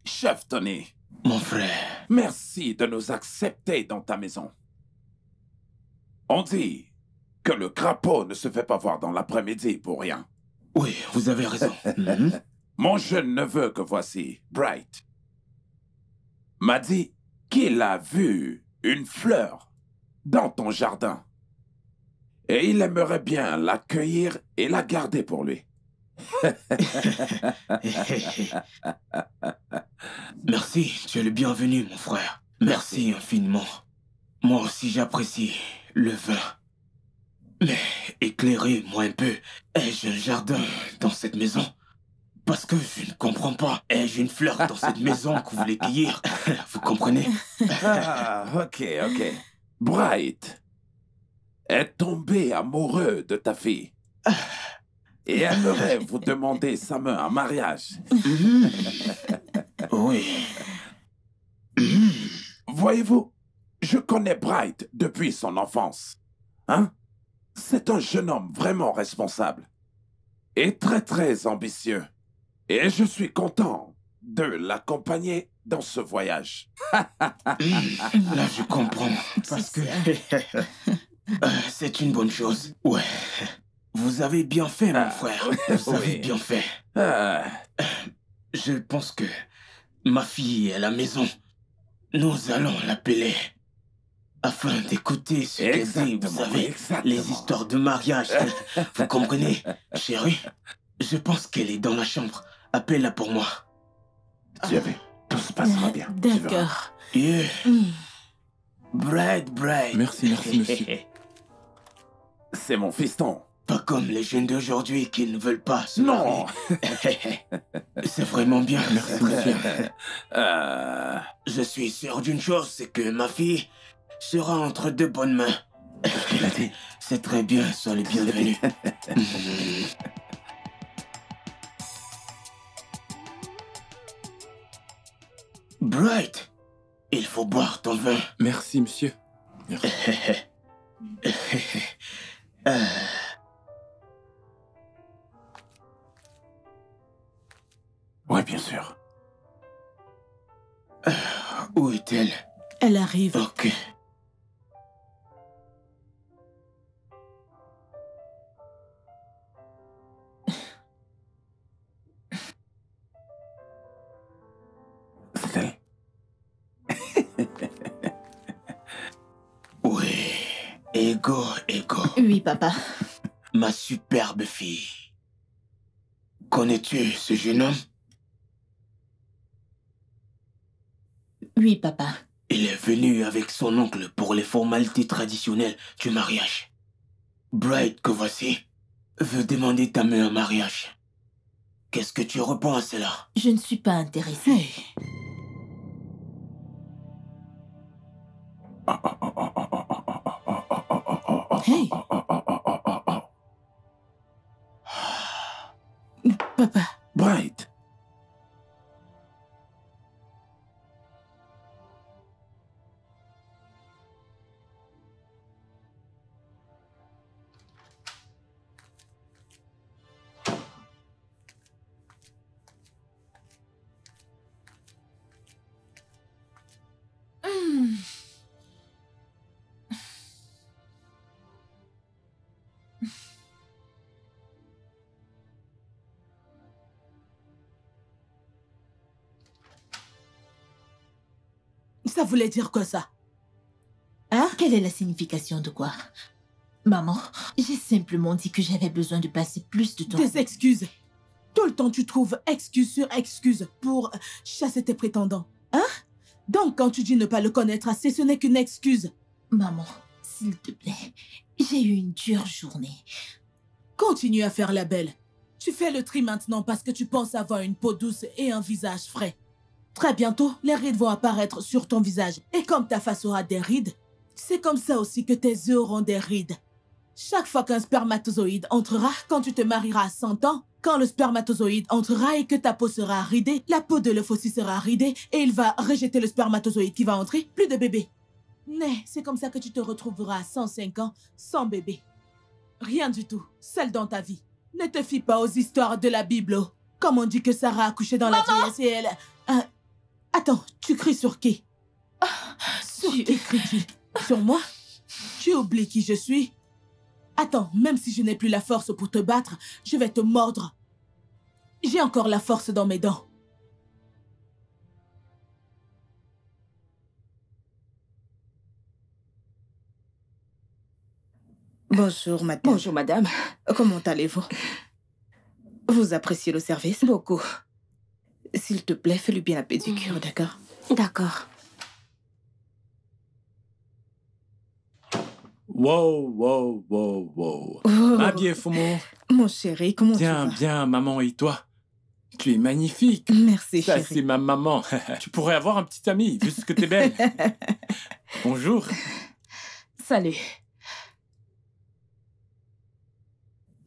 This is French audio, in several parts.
Chef Tony, Mon frère. merci de nous accepter dans ta maison. On dit que le crapaud ne se fait pas voir dans l'après-midi pour rien. Oui, vous avez raison. Mon jeune neveu que voici, Bright, m'a dit qu'il a vu une fleur dans ton jardin. Et il aimerait bien l'accueillir et la garder pour lui. Merci, tu es le bienvenu, mon frère. Merci infiniment. Moi aussi, j'apprécie le vin. Mais éclairez-moi un peu. Ai-je un jardin dans cette maison? Parce que je ne comprends pas. Ai-je une fleur dans cette maison que vous voulez cueillir? Vous comprenez? Ah, ok. Bright est tombé amoureux de ta fille. Et aimerait vous demander sa main en mariage. Oui. Voyez-vous, je connais Bright depuis son enfance. Hein? C'est un jeune homme vraiment responsable. Et très ambitieux. Et je suis content de l'accompagner dans ce voyage. Là, je comprends. Parce que c'est une bonne chose. Ouais. Vous avez bien fait, mon frère. Vous avez bien fait. Je pense que ma fille est à la maison. Nous allons l'appeler afin d'écouter ce qu'elle dit. Vous savez, les histoires de mariage. Vous comprenez, chérie? Je pense qu'elle est dans la chambre. Appelle-la pour moi. Thierry, tout se passera bien. D'accord. Yeah. Bright. Merci, monsieur. C'est mon fiston. Pas comme les jeunes d'aujourd'hui qui ne veulent pas se Non. marier. C'est vraiment bien. Merci, monsieur. Je suis sûr d'une chose, c'est que ma fille sera entre de bonnes mains. Il a dit. C'est très bien, sois le bienvenu. Bright, il faut boire ton vin. Merci, monsieur. Merci. Oui, bien sûr. Où est-elle? Elle arrive. Ok. C'est elle. Oui. Ego. Oui, papa. Ma superbe fille. Connais-tu ce jeune homme? Oui, papa. Il est venu avec son oncle pour les formalités traditionnelles du mariage. Bright, que voici, veut demander ta main en mariage. Qu'est-ce que tu réponds à cela? Je ne suis pas intéressée. Hey. Papa. Bright. Ça voulait dire quoi, ça? Hein? Quelle est la signification de quoi? Maman, j'ai simplement dit que j'avais besoin de passer plus de temps. Des excuses. Tout le temps, tu trouves excuse sur excuse pour chasser tes prétendants. Hein? Donc, quand tu dis ne pas le connaître assez, ce n'est qu'une excuse. Maman, s'il te plaît, j'ai eu une dure journée. Continue à faire la belle. Tu fais le tri maintenant parce que tu penses avoir une peau douce et un visage frais. Très bientôt, les rides vont apparaître sur ton visage. Et comme ta face aura des rides, c'est comme ça aussi que tes yeux auront des rides. Chaque fois qu'un spermatozoïde entrera, quand tu te marieras à 100 ans, quand le spermatozoïde entrera et que ta peau sera ridée, la peau de l'œuf aussi sera ridée et il va rejeter le spermatozoïde qui va entrer, plus de bébé. Mais c'est comme ça que tu te retrouveras à 105 ans sans bébé. Rien du tout, seul dans ta vie. Ne te fie pas aux histoires de la Bible. Comme on dit que Sarah a accouché dans la vieillesse et elle... Attends, tu cries sur qui? Sur qui cries-tu? Sur moi? Tu oublies qui je suis? Attends, même si je n'ai plus la force pour te battre, je vais te mordre. J'ai encore la force dans mes dents. Bonjour, madame. Bonjour, madame. Comment allez-vous? Vous appréciez le service? Beaucoup. S'il te plaît, fais-lui bien la pédicure, d'accord? D'accord. Wow, wow, wow, wow. Oh, Ah bien, Fumo. mon chéri, comment tu Bien, vas? bien, maman, et toi? Tu es magnifique. Merci, Ça, chéri. c'est ma maman. Tu pourrais avoir un petit ami, vu ce que t'es belle. Bonjour. Salut.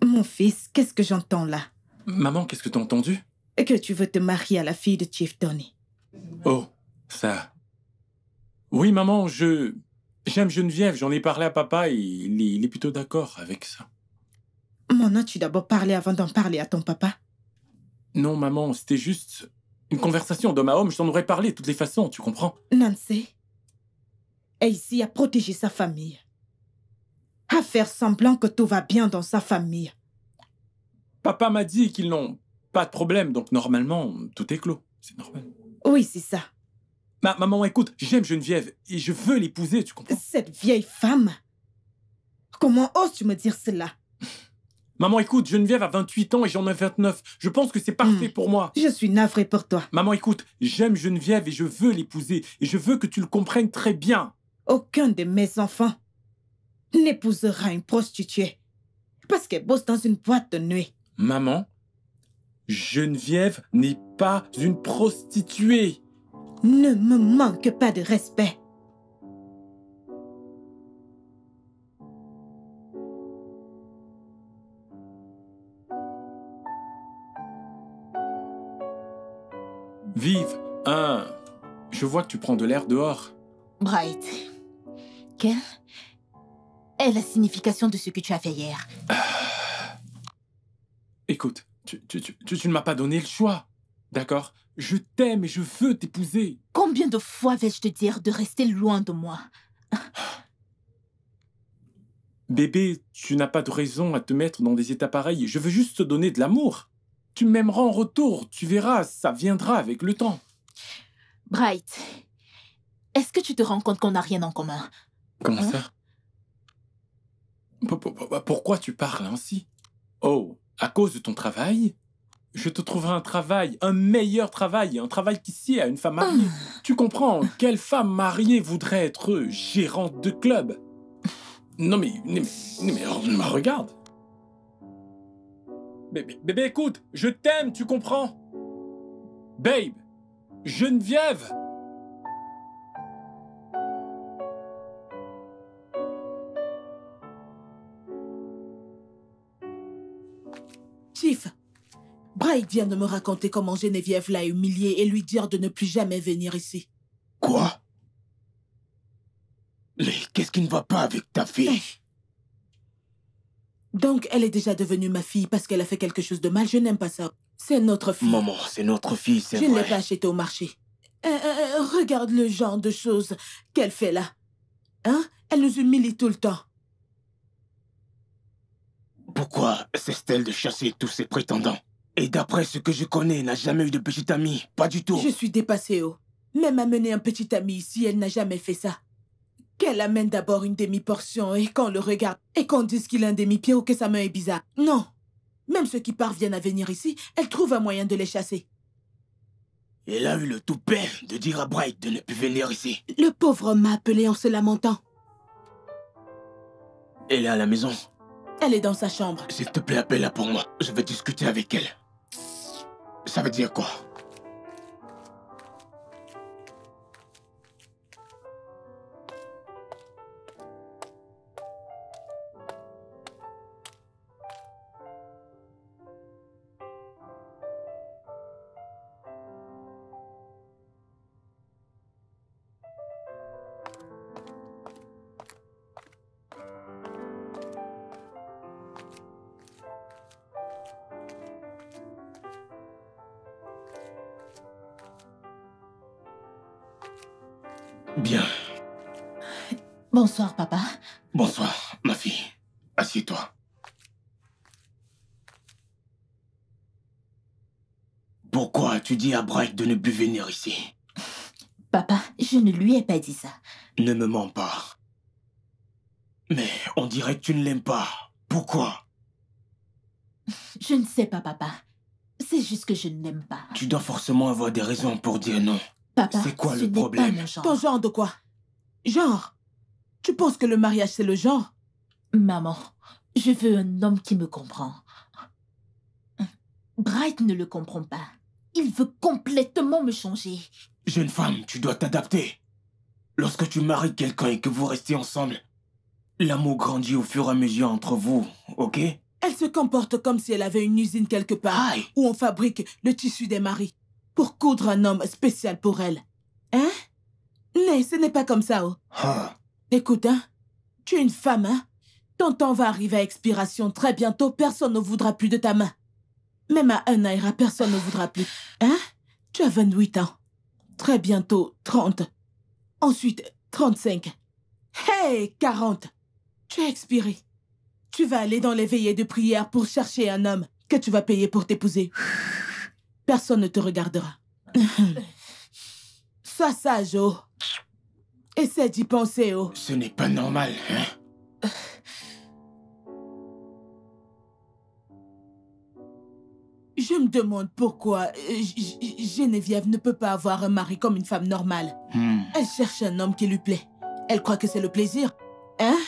Mon fils, qu'est-ce que j'entends là? Maman, qu'est-ce que t'as entendu? Que tu veux te marier à la fille de Chief Tony. Oh, ça... Oui, maman, j'aime Geneviève. J'en ai parlé à papa et il est plutôt d'accord avec ça. M'en as-tu d'abord parlé avant d'en parler à ton papa? Non, maman, c'était juste une conversation d'homme à homme. Je t'en aurais parlé de toutes les façons, tu comprends? Nancy est ici à protéger sa famille. À faire semblant que tout va bien dans sa famille. Papa m'a dit qu'ils n'ont pas de problème, donc normalement, tout est clos. C'est normal. Oui, c'est ça. Maman, écoute, j'aime Geneviève et je veux l'épouser, tu comprends? Cette vieille femme. Comment oses-tu me dire cela? Maman, écoute, Geneviève a 28 ans et j'en ai 29. Je pense que c'est parfait pour moi. Je suis navrée pour toi. Maman, écoute, j'aime Geneviève et je veux l'épouser. Et je veux que tu le comprennes très bien. Aucun de mes enfants n'épousera une prostituée parce qu'elle bosse dans une boîte de nuit. Maman, Geneviève n'est pas une prostituée. Ne me manque pas de respect. Vive, je vois que tu prends de l'air dehors. Bright, quelle est la signification de ce que tu as fait hier? Écoute, tu ne m'as pas donné le choix, d'accord? Je t'aime et je veux t'épouser. Combien de fois vais-je te dire de rester loin de moi? Bébé, tu n'as pas de raison à te mettre dans des états pareils. Je veux juste te donner de l'amour. Tu m'aimeras en retour, tu verras, ça viendra avec le temps. Bright, est-ce que tu te rends compte qu'on n'a rien en commun? Comment ça? Pourquoi tu parles ainsi? Oh, à cause de ton travail? Je te trouverai un travail, un meilleur travail, un travail qui sied à une femme mariée. Tu comprends, quelle femme mariée voudrait être gérante de club? Non mais regarde. Bébé, écoute, je t'aime, tu comprends? Babe, Geneviève. Chief, Bright vient de me raconter comment Geneviève l'a humilié et lui dire de ne plus jamais venir ici. Quoi? Mais qu'est-ce qui ne va pas avec ta fille? Donc, elle est déjà devenue ma fille parce qu'elle a fait quelque chose de mal. Je n'aime pas ça. C'est notre fille. Maman, c'est notre fille, c'est Je ne l'ai vrai. pas achetée au marché. Regarde le genre de choses qu'elle fait là. Hein? Elle nous humilie tout le temps. Pourquoi cesse-t-elle de chasser tous ses prétendants? Et d'après ce que je connais, elle n'a jamais eu de petite amie. Pas du tout. Je suis dépassée, oh. Même amener un petit ami ici, elle n'a jamais fait ça. Qu'elle amène d'abord une demi-portion et qu'on le regarde et qu'on dise qu'il a un demi-pied ou que sa main est bizarre. Non. Même ceux qui parviennent à venir ici, elle trouve un moyen de les chasser. Elle a eu le toupet de dire à Bright de ne plus venir ici. Le pauvre homme m'a appelé en se lamentant. Elle est à la maison. Elle est dans sa chambre. S'il te plaît, appelle-la pour moi. Je vais discuter avec elle. Ça veut dire quoi? Bien. Bonsoir, papa. Bonsoir, ma fille. Assieds-toi. Pourquoi as-tu dit à Bright de ne plus venir ici? Papa, je ne lui ai pas dit ça. Ne me mens pas. Mais on dirait que tu ne l'aimes pas. Pourquoi? Je ne sais pas, papa. C'est juste que je ne l'aime pas. Tu dois forcément avoir des raisons pour dire non. Papa, c'est quoi ce le n'est problème? pas mon genre. Ton genre de quoi? Genre? Tu penses que le mariage, c'est le genre? Maman, je veux un homme qui me comprend. Bright ne le comprend pas. Il veut complètement me changer. Jeune femme, tu dois t'adapter. Lorsque tu maries quelqu'un et que vous restez ensemble, l'amour grandit au fur et à mesure entre vous, ok? Elle se comporte comme si elle avait une usine quelque part Aïe. où on fabrique le tissu des maris pour coudre un homme spécial pour elle. Hein? Mais ce n'est pas comme ça, oh. Ah. Écoute, hein, tu es une femme, hein? Ton temps va arriver à expiration très bientôt, personne ne voudra plus de ta main. Même à un naira, personne ne voudra plus. Hein? Tu as 28 ans. Très bientôt, 30. Ensuite, 35. Hey, 40. Tu as expiré. Tu vas aller dans les veillées de prière pour chercher un homme que tu vas payer pour t'épouser. Personne ne te regardera. Sois sage, oh. Essaie d'y penser, oh. Ce n'est pas normal, hein? Je me demande pourquoi Geneviève ne peut pas avoir un mari comme une femme normale. Elle cherche un homme qui lui plaît. Elle croit que c'est le plaisir. Hein?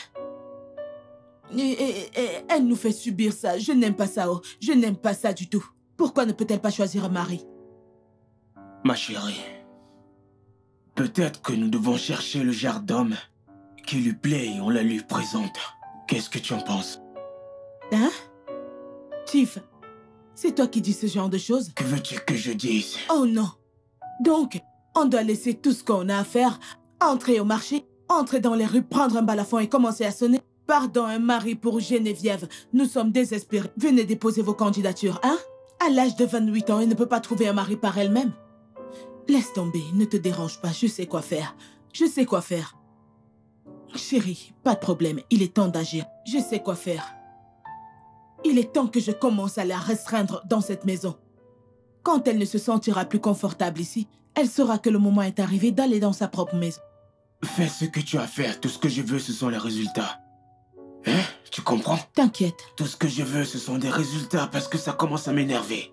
Et elle nous fait subir ça. Je n'aime pas ça, oh. Je n'aime pas ça du tout. Pourquoi ne peut-elle pas choisir un mari? Ma chérie, peut-être que nous devons chercher le genre d'homme qui lui plaît et on la lui présente. Qu'est-ce que tu en penses? Hein? Tiff, c'est toi qui dis ce genre de choses? Que veux-tu que je dise? Oh non! Donc, on doit laisser tout ce qu'on a à faire, entrer au marché, entrer dans les rues, prendre un balafon et commencer à sonner. Pardon, un mari pour Geneviève. Nous sommes désespérés. Venez déposer vos candidatures, hein? À l'âge de 28 ans, elle ne peut pas trouver un mari par elle-même. Laisse tomber, ne te dérange pas, je sais quoi faire. Je sais quoi faire. Chérie, pas de problème, il est temps d'agir. Je sais quoi faire. Il est temps que je commence à la restreindre dans cette maison. Quand elle ne se sentira plus confortable ici, elle saura que le moment est arrivé d'aller dans sa propre maison. Fais ce que tu as à faire. Tout ce que je veux, ce sont les résultats. Hein? Tu comprends? T'inquiète. Tout ce que je veux, ce sont des résultats parce que ça commence à m'énerver.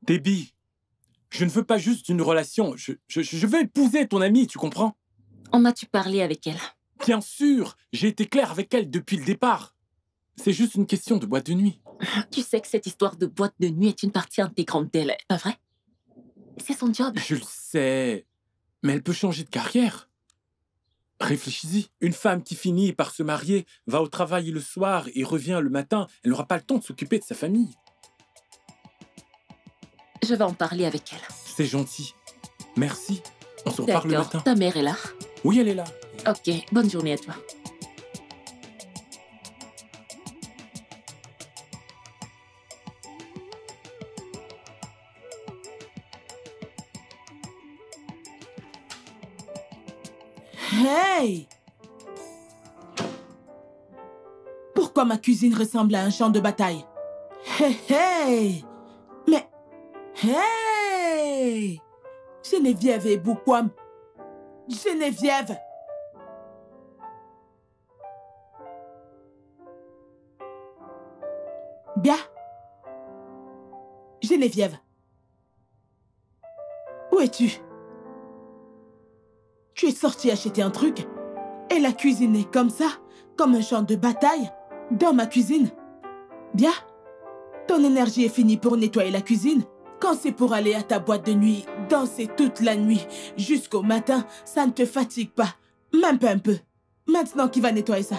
Déby, je ne veux pas juste une relation. Je veux épouser ton amie, tu comprends? En as-tu parlé avec elle? Bien sûr, j'ai été clair avec elle depuis le départ. C'est juste une question de boîte de nuit. Tu sais que cette histoire de boîte de nuit est une partie intégrante d'elle, pas vrai? C'est son job. Je le sais, mais elle peut changer de carrière. Réfléchis-y. Une femme qui finit par se marier, va au travail le soir et revient le matin, elle n'aura pas le temps de s'occuper de sa famille. Je vais en parler avec elle. C'est gentil. Merci. On se reparle le D'accord. matin. Ta mère est là? Oui, elle est là. Ok, bonne journée à toi. Hey! Pourquoi ma cuisine ressemble à un champ de bataille? Hey, hey! Mais... Hey! Geneviève et Boukwam. Geneviève! Bien. Geneviève. Où es-tu? Tu es sortie acheter un truc et la cuisine est comme ça, comme un champ de bataille, dans ma cuisine. Bien. Ton énergie est finie pour nettoyer la cuisine. Quand c'est pour aller à ta boîte de nuit, danser toute la nuit, jusqu'au matin, ça ne te fatigue pas, même pas un peu. Maintenant, qui va nettoyer ça?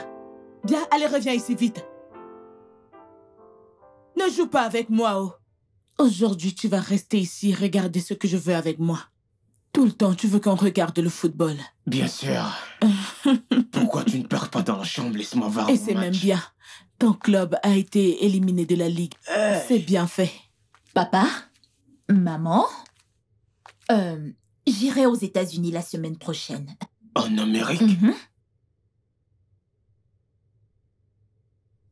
Bien, allez, reviens ici vite. Ne joue pas avec moi, oh. Aujourd'hui, tu vas rester ici, regarder ce que je veux avec moi. Tout le temps, tu veux qu'on regarde le football. Bien sûr. Pourquoi tu ne pars pas dans la chambre? Laisse-moi voir Et mon c'est match. même bien. Ton club a été éliminé de la Ligue. C'est bien fait. Papa, maman, j'irai aux États-Unis la semaine prochaine. En Amérique?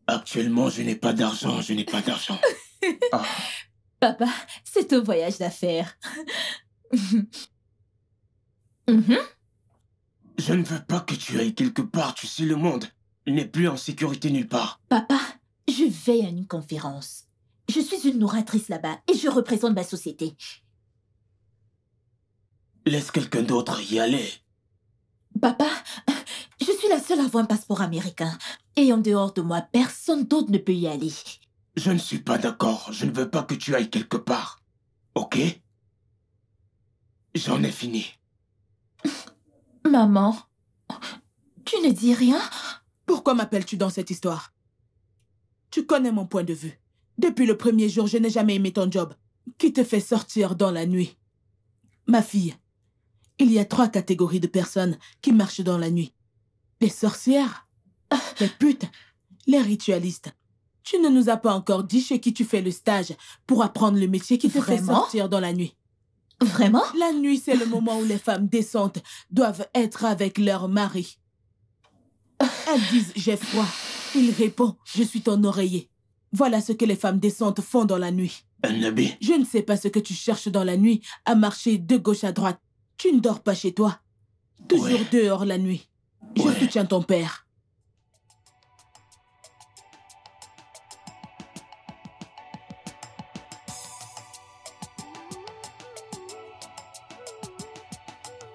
Actuellement, je n'ai pas d'argent, je n'ai pas d'argent. Ah. Papa, c'est un voyage d'affaires. Je ne veux pas que tu ailles quelque part, tu sais, le monde n'est plus en sécurité nulle part. Papa, je vais à une conférence. Je suis une nourritrice là-bas et je représente ma société. Laisse quelqu'un d'autre y aller. Papa, je suis la seule à avoir un passeport américain. Et en dehors de moi, personne d'autre ne peut y aller. Je ne suis pas d'accord. Je ne veux pas que tu ailles quelque part. Ok? J'en ai fini. Maman, tu ne dis rien? Pourquoi m'appelles-tu dans cette histoire? Tu connais mon point de vue. Depuis le premier jour, je n'ai jamais aimé ton job. Qui te fait sortir dans la nuit? Ma fille, il y a 3 catégories de personnes qui marchent dans la nuit. Les sorcières, les putes, les ritualistes. Tu ne nous as pas encore dit chez qui tu fais le stage pour apprendre le métier qui te fait sortir dans la nuit. Vraiment? La nuit, c'est le moment où les femmes décentes doivent être avec leur mari. Elles disent « j'ai froid ». Il répond « je suis ton oreiller ». Voilà ce que les femmes décentes font dans la nuit. Nabi. Je ne sais pas ce que tu cherches dans la nuit à marcher de gauche à droite. Tu ne dors pas chez toi. Toujours dehors la nuit. Je soutiens ton père.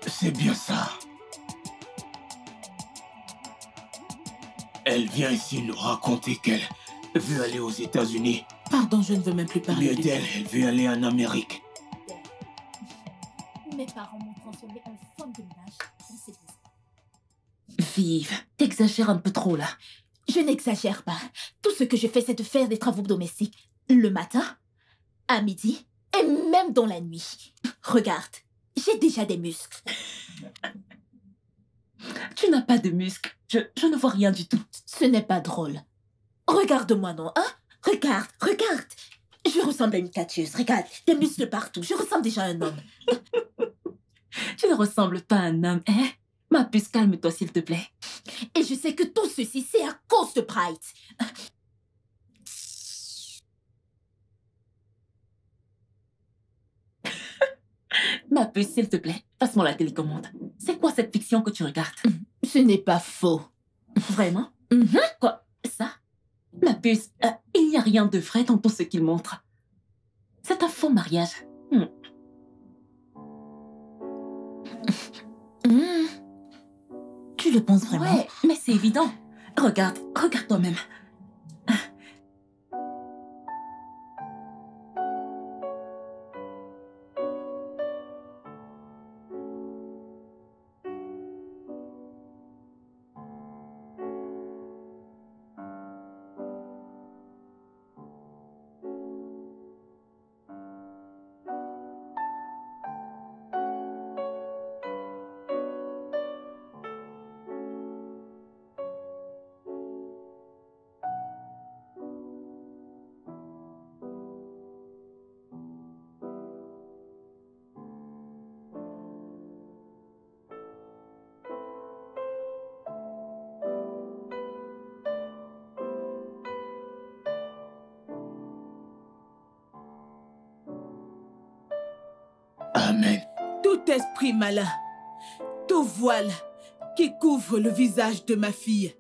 C'est bien ça. Elle vient ici nous raconter qu'elle veut aller aux États-Unis. Pardon, je ne veux même plus parler Mieux d'elle, elle veut aller en Amérique. Mes parents m'ont transformé en femme de ménage dans cette maison. Vive, t'exagères un peu trop là. Je n'exagère pas. Tout ce que je fais, c'est de faire des travaux domestiques. Le matin, à midi et même dans la nuit. Regarde, j'ai déjà des muscles. Tu n'as pas de muscles. Je ne vois rien du tout. Ce n'est pas drôle. Regarde-moi, non, hein? Regarde, regarde. Je ressemble à une catcheuse. Regarde, des muscles partout. Je ressemble déjà à un homme. Tu ne ressembles pas à un homme, hein? Ma puce, calme-toi, s'il te plaît. Et je sais que tout ceci, c'est à cause de Pride. Ma puce, s'il te plaît, passe-moi la télécommande. C'est quoi cette fiction que tu regardes? Ce n'est pas faux. Vraiment? Quoi? Ça? Ma puce, il n'y a rien de vrai dans tout ce qu'il montre. C'est un faux mariage. Tu le penses vraiment? Ouais, mais c'est évident. Regarde toi-même. Amen. Tout esprit malin, tout voile qui couvre le visage de ma fille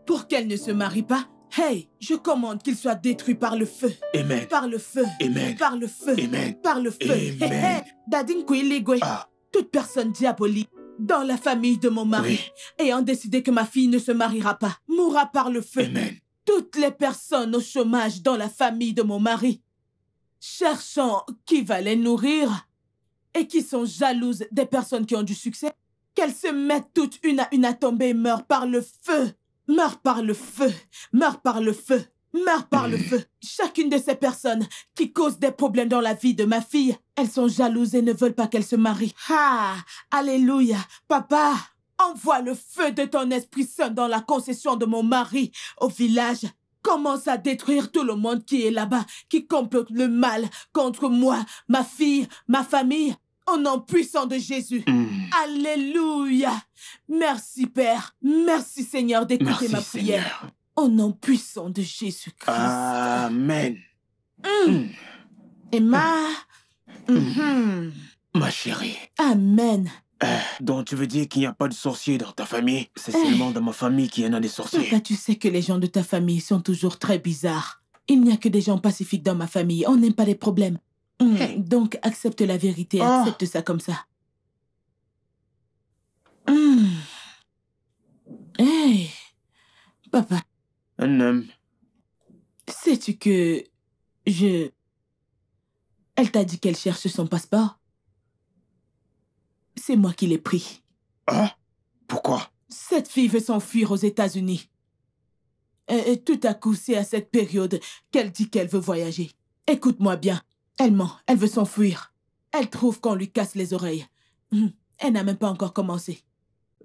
pour qu'elle ne se marie pas, hey, je commande qu'il soit détruit par le feu. Amen. Par le feu. Amen. Par le feu. Amen. Par le feu. Amen. Dadin Kouiligwe. Ah. Toute personne diabolique dans la famille de mon mari ayant décidé que ma fille ne se mariera pas, mourra par le feu. Amen. Toutes les personnes au chômage dans la famille de mon mari, cherchant qui va les nourrir et qui sont jalouses des personnes qui ont du succès, qu'elles se mettent toutes une à une à tomber et meurent par le feu. Meurent par le feu. Meurent par le feu. Meurent par le feu. Chacune de ces personnes qui causent des problèmes dans la vie de ma fille, elles sont jalouses et ne veulent pas qu'elle se marie. Ah, alléluia. Papa, envoie le feu de ton Esprit Saint dans la concession de mon mari au village commence à détruire tout le monde qui est là-bas, qui complote le mal contre moi, ma fille, ma famille, au nom puissant de Jésus. Alléluia. Merci, Père. Merci, Seigneur, d'écouter ma prière. Seigneur. Au nom puissant de Jésus-Christ. Amen. Emma. Ma chérie. Amen. Donc tu veux dire qu'il n'y a pas de sorciers dans ta famille? C'est seulement dans ma famille qu'il y en a des sorciers. Papa, tu sais que les gens de ta famille sont toujours très bizarres. Il n'y a que des gens pacifiques dans ma famille. On n'aime pas les problèmes. Donc, accepte la vérité. Accepte ça comme ça. Hey, papa. Un homme. Sais-tu que Elle t'a dit qu'elle cherche son passeport? C'est moi qui l'ai pris. Ah? Pourquoi? Cette fille veut s'enfuir aux États-Unis. Et tout à coup, c'est à cette période qu'elle dit qu'elle veut voyager. Écoute-moi bien. Elle ment. Elle veut s'enfuir. Elle trouve qu'on lui casse les oreilles. Elle n'a même pas encore commencé.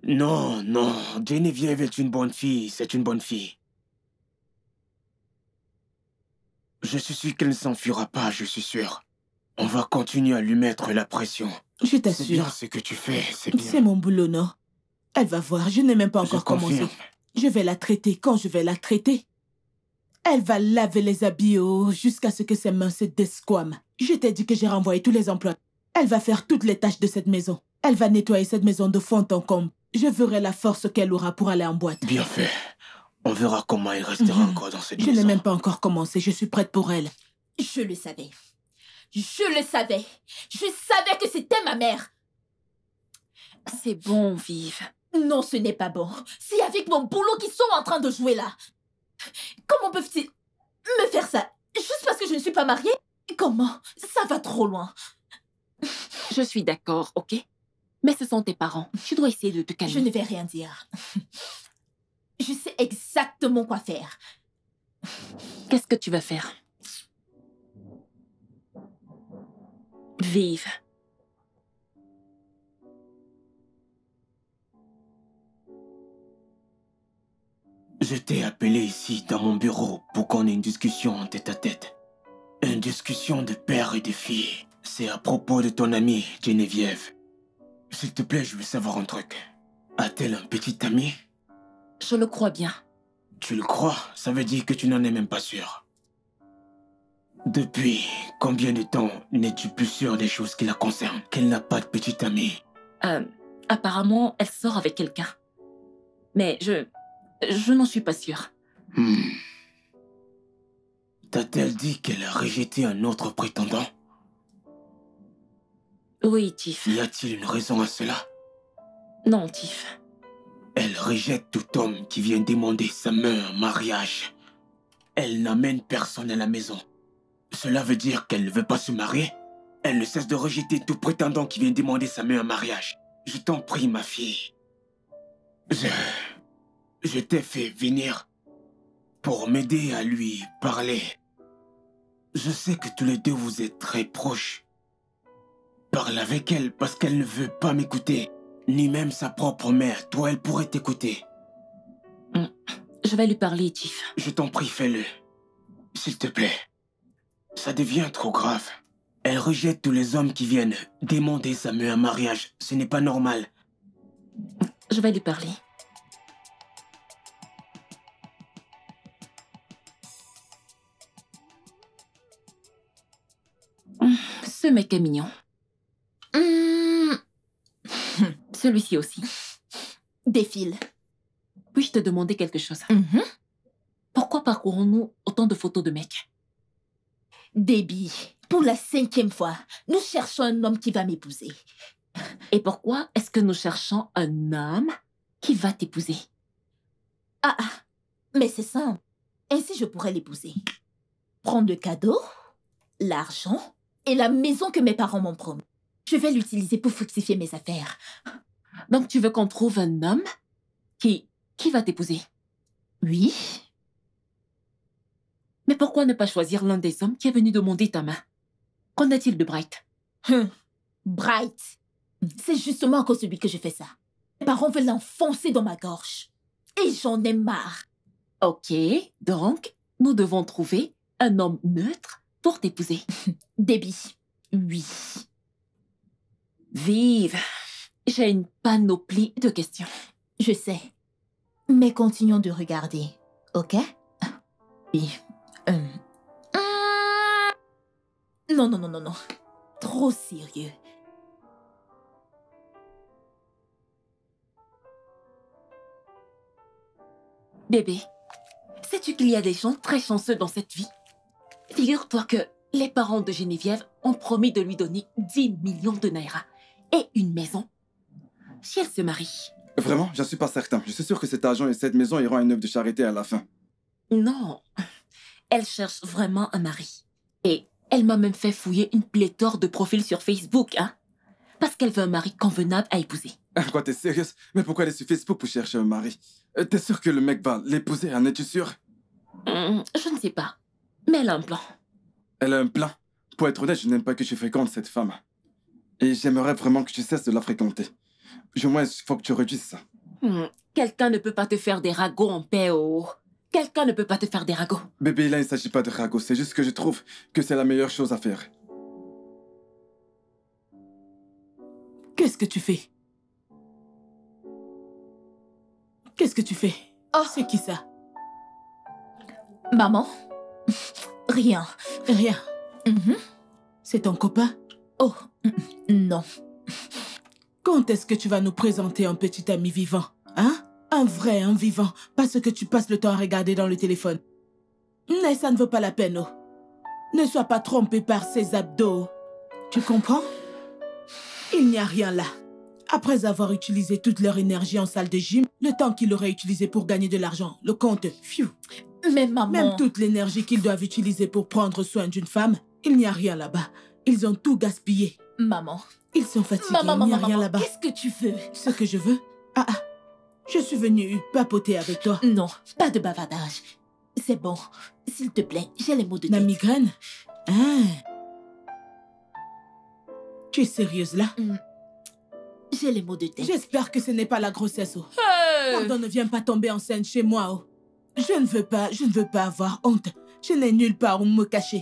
Non, non. Geneviève est une bonne fille. C'est une bonne fille. Je suis sûr qu'elle ne s'enfuira pas, je suis sûr. On va continuer à lui mettre la pression. Je C'est bien t'assure. ce que tu fais, c'est bien. C'est mon boulot, non? Elle va voir. Je n'ai même pas encore commencé. confirme. Je vais la traiter quand je vais la traiter. Elle va laver les habits jusqu'à ce que ses mains se desquament. Je t'ai dit que j'ai renvoyé tous les emplois. Elle va faire toutes les tâches de cette maison. Elle va nettoyer cette maison de fond en comble. Je verrai la force qu'elle aura pour aller en boîte. Bien fait. On verra comment elle restera encore dans cette Je maison. n'ai même pas encore commencé. Je suis prête pour elle. Je le savais. Je le savais. Je savais que c'était ma mère. C'est bon, Vive. Non, ce n'est pas bon. C'est avec mon boulot qu'ils sont en train de jouer là. Comment peuvent-ils me faire ça juste parce que je ne suis pas mariée? Comment? Ça va trop loin. Je suis d'accord, ok? Mais ce sont tes parents. Tu dois essayer de te calmer. Je ne vais rien dire. Je sais exactement quoi faire. Qu'est-ce que tu vas faire? Vive. Je t'ai appelé ici dans mon bureau pour qu'on ait une discussion en tête-à-tête. Une discussion de père et de fille. C'est à propos de ton amie, Geneviève. S'il te plaît, je veux savoir un truc. A-t-elle un petit ami? Je le crois bien. Tu le crois? Ça veut dire que tu n'en es même pas sûr. Depuis combien de temps n'es-tu plus sûr des choses qui la concernent? Qu'elle n'a pas de petit ami? Apparemment, elle sort avec quelqu'un. Mais je n'en suis pas sûre. T'a-t-elle dit qu'elle a rejeté un autre prétendant? Oui, Tiff. Y a-t-il une raison à cela? Non, Tiff. Elle rejette tout homme qui vient demander sa main en mariage. Elle n'amène personne à la maison. Cela veut dire qu'elle ne veut pas se marier? Elle ne cesse de rejeter tout prétendant qui vient demander sa main en mariage. Je t'en prie, ma fille. Je t'ai fait venir pour m'aider à lui parler. Je sais que tous les deux vous êtes très proches. Parle avec elle parce qu'elle ne veut pas m'écouter. Ni même sa propre mère. Toi, elle pourrait t'écouter. Je vais lui parler, Tiff. Je t'en prie, fais-le. S'il te plaît. Ça devient trop grave. Elle rejette tous les hommes qui viennent demander sa main en mariage. Ce n'est pas normal. Je vais lui parler. Ce mec est mignon. Celui-ci aussi. Défile. Puis-je te demander quelque chose? Pourquoi parcourons-nous autant de photos de mecs? Déby, pour la 5e fois, nous cherchons un homme qui va m'épouser. Et pourquoi est-ce que nous cherchons un homme qui va t'épouser? Mais c'est simple. Ainsi, je pourrais l'épouser. Prendre le cadeau, l'argent et la maison que mes parents m'ont promis. Je vais l'utiliser pour fructifier mes affaires. Donc tu veux qu'on trouve un homme qui va t'épouser? Oui. Mais pourquoi ne pas choisir l'un des hommes qui est venu demander ta main? Qu'en est-il de Bright? Bright. C'est justement à cause de lui que je fais ça. Mes parents veulent l'enfoncer dans ma gorge. Et j'en ai marre. Ok, donc nous devons trouver un homme neutre pour t'épouser. Déby. Oui. Vive, j'ai une panoplie de questions. Je sais. Mais continuons de regarder, ok? Oui. Non, non, non, non, non. Trop sérieux. Bébé, sais-tu qu'il y a des gens très chanceux dans cette vie? Figure-toi que les parents de Geneviève ont promis de lui donner 10 millions de naira et une maison si elle se marie. Vraiment? J'en suis pas certain. Je suis sûr que cet argent et cette maison iront à une œuvre de charité à la fin. Non, elle cherche vraiment un mari. Et elle m'a même fait fouiller une pléthore de profils sur Facebook, hein? Parce qu'elle veut un mari convenable à épouser. Quoi, t'es sérieuse? Mais pourquoi aller sur Facebook pour chercher un mari? T'es sûr que le mec va l'épouser, en es-tu sûr? Je ne sais pas, mais elle a un plan. Elle a un plan. Pour être honnête, je n'aime pas que tu fréquentes cette femme. Et j'aimerais vraiment que tu cesses de la fréquenter. Au moins, il faut que tu réduises ça. Quelqu'un ne peut pas te faire des ragots en paix, oh. Quelqu'un ne peut pas te faire des ragots. Bébé, là, il ne s'agit pas de ragots. C'est juste que je trouve que c'est la meilleure chose à faire. Qu'est-ce que tu fais? Qu'est-ce que tu fais? Oh. C'est qui ça? Maman? Rien. Rien. C'est ton copain? Oh, non. Quand est-ce que tu vas nous présenter un petit ami vivant? Hein? Un vrai, un vivant. Pas ce que tu passes le temps à regarder dans le téléphone. Mais ça ne vaut pas la peine, oh. Ne sois pas trompé par ses abdos. Tu comprends? Il n'y a rien là. Après avoir utilisé toute leur énergie en salle de gym, le temps qu'ils auraient utilisé pour gagner de l'argent, le compte, pfiou. Mais maman... Même toute l'énergie qu'ils doivent utiliser pour prendre soin d'une femme, il n'y a rien là-bas. Ils ont tout gaspillé. Maman... Ils sont fatigués, Maman, il n'y a maman, rien maman, là-bas. qu'est-ce que tu veux? Ce que je veux? Je suis venue papoter avec toi. Non, pas de bavardage. C'est bon. S'il te plaît, j'ai les mots de La tête. migraine? Ah. Tu es sérieuse là? J'ai les mots de tête. J'espère que ce n'est pas la grossesse, oh. Pardon, ne viens pas tomber enceinte chez moi, oh. Je ne veux pas avoir honte. Je n'ai nulle part où me cacher.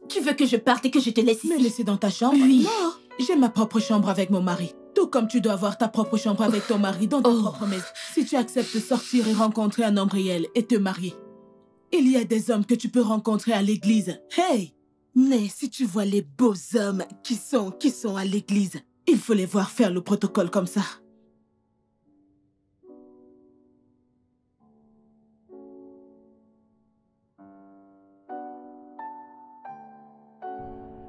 Tu veux que je parte et que je te laisse Me ici? laisser dans ta chambre? Oui. Non, j'ai ma propre chambre avec mon mari. Tout comme tu dois avoir ta propre chambre avec ton mari dans ta propre maison. Si tu acceptes de sortir et rencontrer un homme réel et te marier. Il y a des hommes que tu peux rencontrer à l'église. Hey! Mais si tu vois les beaux hommes qui sont à l'église, il faut les voir faire le protocole comme ça.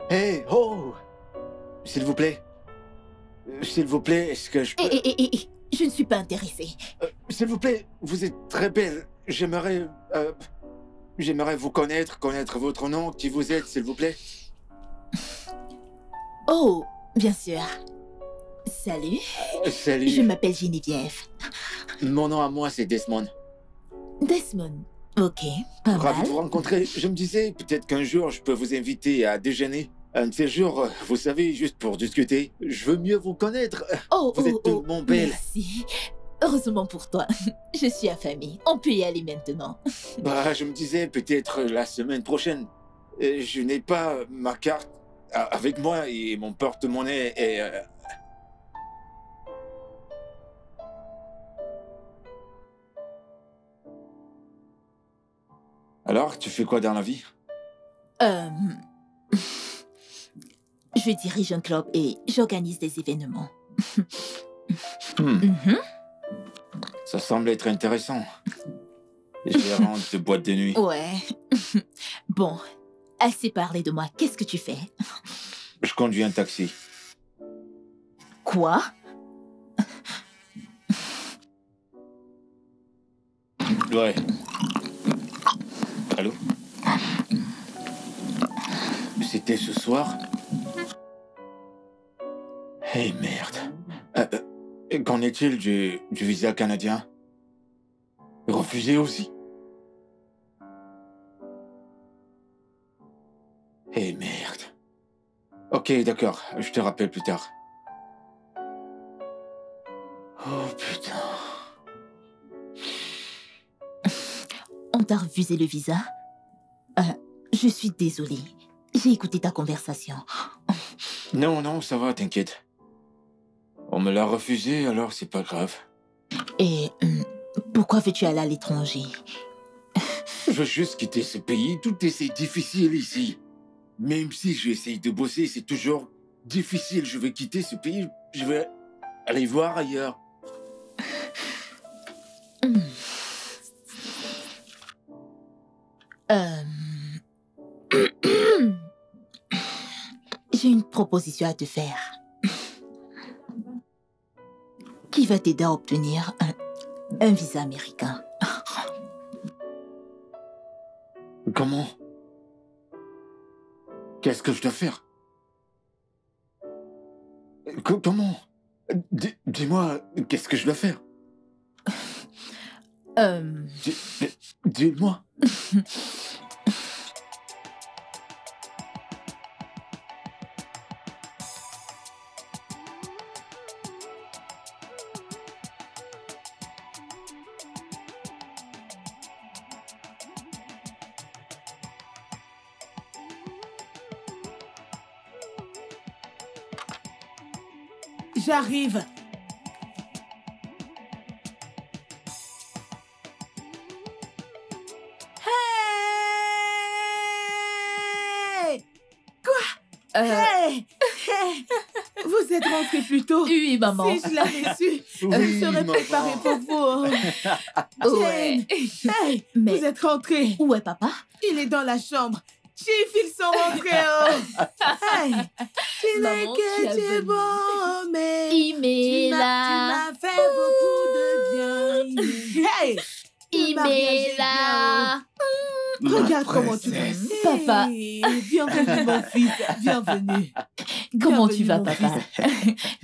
Hey, oh! S'il vous plaît, est-ce que je peux... Je ne suis pas intéressée. S'il vous plaît, vous êtes très belle. J'aimerais vous connaître votre nom, qui vous êtes, s'il vous plaît. Oh, bien sûr. Salut. Salut. Je m'appelle Geneviève. Mon nom à moi, c'est Desmond. Desmond. Ok, pas Ravi mal. de vous rencontrer. Je me disais, peut-être qu'un jour, je peux vous inviter à déjeuner. Un de ces jours, vous savez, juste pour discuter. Je veux mieux vous connaître. Vous êtes tellement belle. Merci. Heureusement pour toi. Je suis affamée. On peut y aller maintenant. Bah, je me disais, peut-être la semaine prochaine. Je n'ai pas ma carte avec moi et mon porte-monnaie est... Alors, tu fais quoi dans la vie? Je dirige un club et j'organise des événements. Ça semble être intéressant. Gérante de boîte de nuit. Ouais. Bon, assez parlé de moi. Qu'est-ce que tu fais? Je conduis un taxi. Quoi? Ouais. Allô? C'était ce soir? Hey, merde. Qu'en est-il du visa canadien? Refusé aussi? Hey, merde. Ok, d'accord. Je te rappelle plus tard. Oh, putain. On t'a refusé le visa? je suis désolée. J'ai écouté ta conversation. Non, non, ça va, t'inquiète. On me l'a refusé, alors c'est pas grave. Et pourquoi veux-tu aller à l'étranger? Je veux juste quitter ce pays. Tout est si difficile ici. Même si j'essaye de bosser, c'est toujours difficile. Je veux quitter ce pays. Je veux aller voir ailleurs. J'ai une proposition à te faire. Qui va t'aider à obtenir un visa américain. Comment? Qu'est-ce que je dois faire? Comment? Dis-moi, qu'est-ce que je dois faire? Dis-moi. J'arrive. Hey! Quoi? Hey! Hey! Vous êtes rentré plus tôt? Oui, maman. Si je l'avais su, Oui, je serais maman. préparée pour vous. Ouais. Jane, hey, Mais- vous êtes rentré. Où est papa? Il est dans la chambre. Chief, ils sont rentrés. Oh. Hey! Tu n'es Maman, tu que as du venu. bon, mais Il tu m'est là. m'as fait beaucoup de bien. Hey! Le mariage est Il m'est là. Regarde comment tu vas. princesse. Papa. Hey, bienvenue mon fils, bienvenue. Comment Bienvenue, tu vas, mon papa?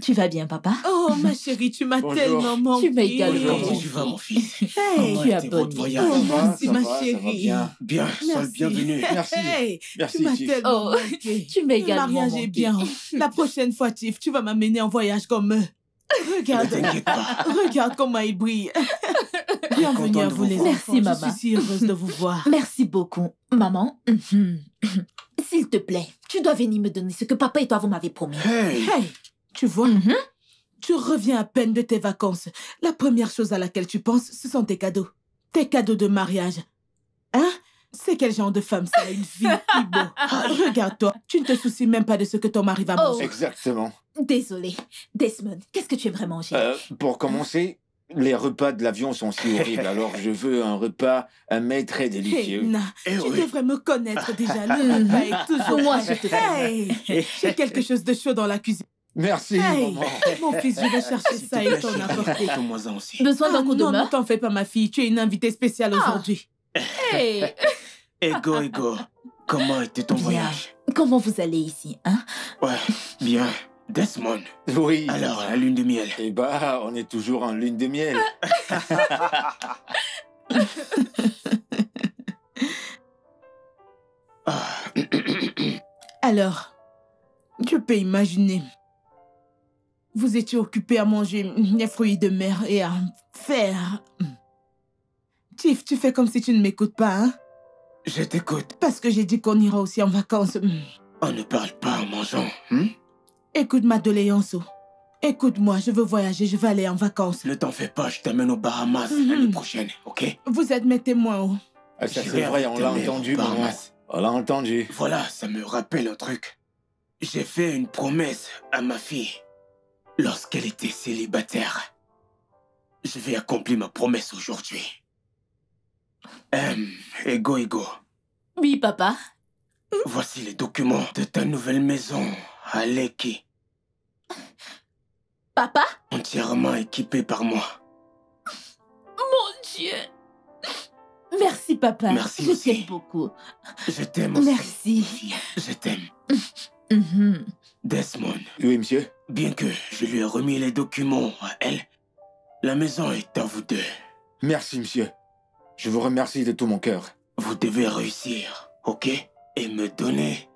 Tu vas bien, papa? Oh ma chérie, tu m'as Bonjour. tellement manqué. Tu m'as également Comment manqué. tu vas, mon fils? Hey, Comment tu as était votre bonne voyage? oh merci Ça ma va, ça va chérie. bien. Bien, sois le Merci. bienvenu. Merci. Hey, Merci, tu m'as Chief. tellement Oh, manqué. tu m'as Le également mariage manqué. est bien. La prochaine fois, Tiff, tu vas m'amener en voyage comme eux. Ne Regarde, t'inquiète pas. regarde comment il brille. Bienvenue content à de vous vous les voir. enfants. Merci, maman. Je suis si heureuse de vous voir. Merci beaucoup. Maman, s'il te plaît, tu dois venir me donner ce que papa et toi vous m'avez promis. Hey! Hey, tu vois, Mhm. tu reviens à peine de tes vacances. La première chose à laquelle tu penses, ce sont tes cadeaux. Tes cadeaux de mariage. Hein? C'est quel genre de femme ça, une fille Ibo? Regarde-toi, tu ne te soucies même pas de ce que ton mari va Oh. manger. Exactement. Désolée. Desmond, qu'est-ce que tu aimerais manger? Pour commencer, les repas de l'avion sont si horribles. Alors je veux un repas, mais très Hey, délicieux. Na, Eh tu oui. devrais me connaître déjà. Le repas est toujours Moi, prêt. je te connais. Hey, j'ai quelque chose de chaud dans la cuisine. Merci, Hey, maman. mon fils, je vais chercher S'il te ça et plaît, t'en chérie, apporter. apporte-moi-en aussi. Besoin d'un coup de non, ne main? t'en fais pas, ma fille. Tu es une invitée spéciale aujourd'hui. Hey. Ego. Comment était ton Bien. voyage? Comment vous allez ici, hein? Ouais, bien. Desmond. Oui. Alors, la lune de miel. Eh bah, on est toujours en lune de miel. Ah, Alors, tu peux imaginer. Vous étiez occupé à manger les fruits de mer et à faire... Tiff, tu fais comme si tu ne m'écoutes pas, hein? je t'écoute. Parce que j'ai dit qu'on ira aussi en vacances. On ne parle pas en mangeant. Hein? Écoute ma doléance. Écoute-moi, je veux voyager, je veux aller en vacances. Ne t'en fais pas, je t'amène aux Bahamas l'année prochaine, ok? Vous êtes mes témoins, oh. Ah, ça J'irai c'est vrai, avec on l'a ta mère entendu, aux maman. Bahamas. On l'a entendu. Voilà, ça me rappelle un truc. J'ai fait une promesse à ma fille lorsqu'elle était célibataire. Je vais accomplir ma promesse aujourd'hui. Ego. Oui, papa. Voici les documents de ta nouvelle maison à Lekki, Papa? entièrement équipée par moi. Mon Dieu. Merci, papa. Merci Je aussi. t'aime beaucoup. Je t'aime aussi. Merci. Je t'aime. Mhm. Desmond, Oui, monsieur. bien que je lui ai remis les documents à elle, la maison est à vous deux. Merci, monsieur. Je vous remercie de tout mon cœur. Vous devez réussir, ok? Et me donner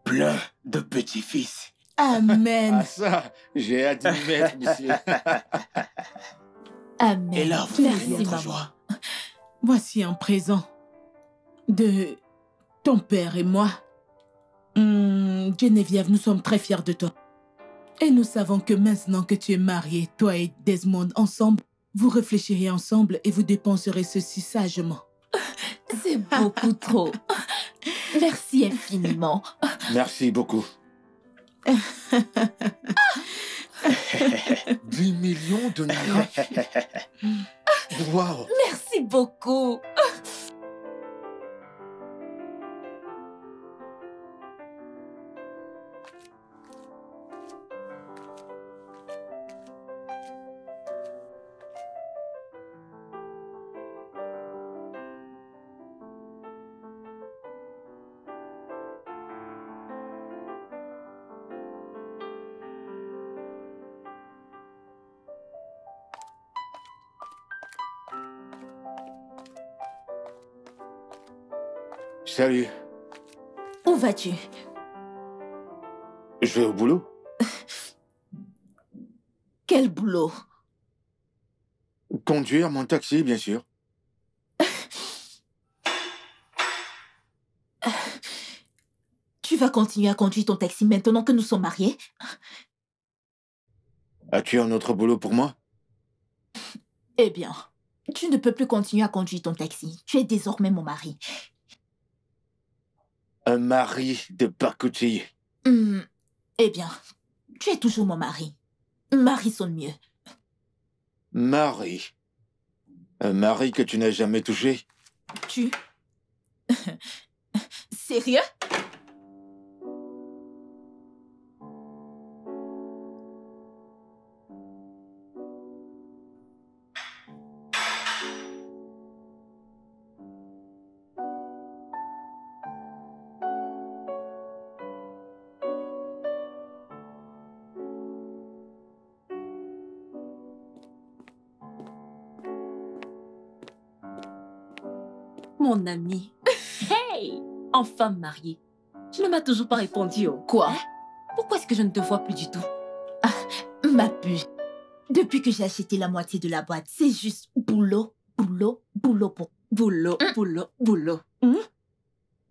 plein de petits-fils. Amen. Ah ça, j'ai hâte d'y mettre, monsieur. Amen. Et là, vous Merci, verrez notre maman. joie. Voici un présent de ton père et moi, Geneviève, nous sommes très fiers de toi. Et nous savons que maintenant que tu es mariée, toi et Desmond ensemble, vous réfléchirez ensemble et vous dépenserez ceci sagement. C'est beaucoup trop. Merci infiniment. Merci beaucoup. 10 millions de naira. Waouh. Merci beaucoup. Salut. Où vas-tu? Je vais au boulot. Quel boulot? Conduire mon taxi, bien sûr. Tu vas continuer à conduire ton taxi maintenant que nous sommes mariés? As-tu un autre boulot pour moi? Eh bien, tu ne peux plus continuer à conduire ton taxi. Tu es désormais mon mari. Un mari de pacotille. Eh bien, tu es toujours mon mari. Mari sonne mieux. Mari. Un mari que tu n'as jamais touché. Tu... Sérieux? Mon ami. Hey! Enfin mariée. Tu ne m'as toujours pas répondu, oh. Quoi? Pourquoi est-ce que je ne te vois plus du tout? Ma puce. Depuis que j'ai acheté la moitié de la boîte, c'est juste boulot, boulot, boulot pour... Boulot, boulot, boulot.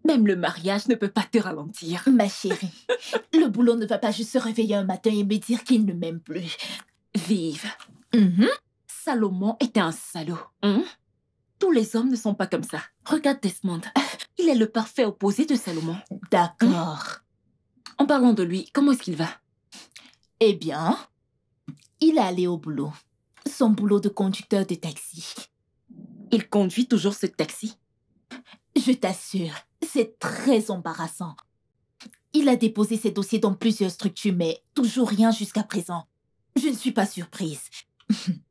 Même le mariage ne peut pas te ralentir. Ma chérie, le boulot ne va pas juste se réveiller un matin et me dire qu'il ne m'aime plus. Vive. Salomon était un salaud. Tous les hommes ne sont pas comme ça. Regarde Desmond. Il est le parfait opposé de Salomon. D'accord. En parlant de lui, comment est-ce qu'il va? Eh bien, il est allé au boulot. Son boulot de conducteur de taxi. Il conduit toujours ce taxi? Je t'assure, c'est très embarrassant. Il a déposé ses dossiers dans plusieurs structures, mais toujours rien jusqu'à présent. Je ne suis pas surprise.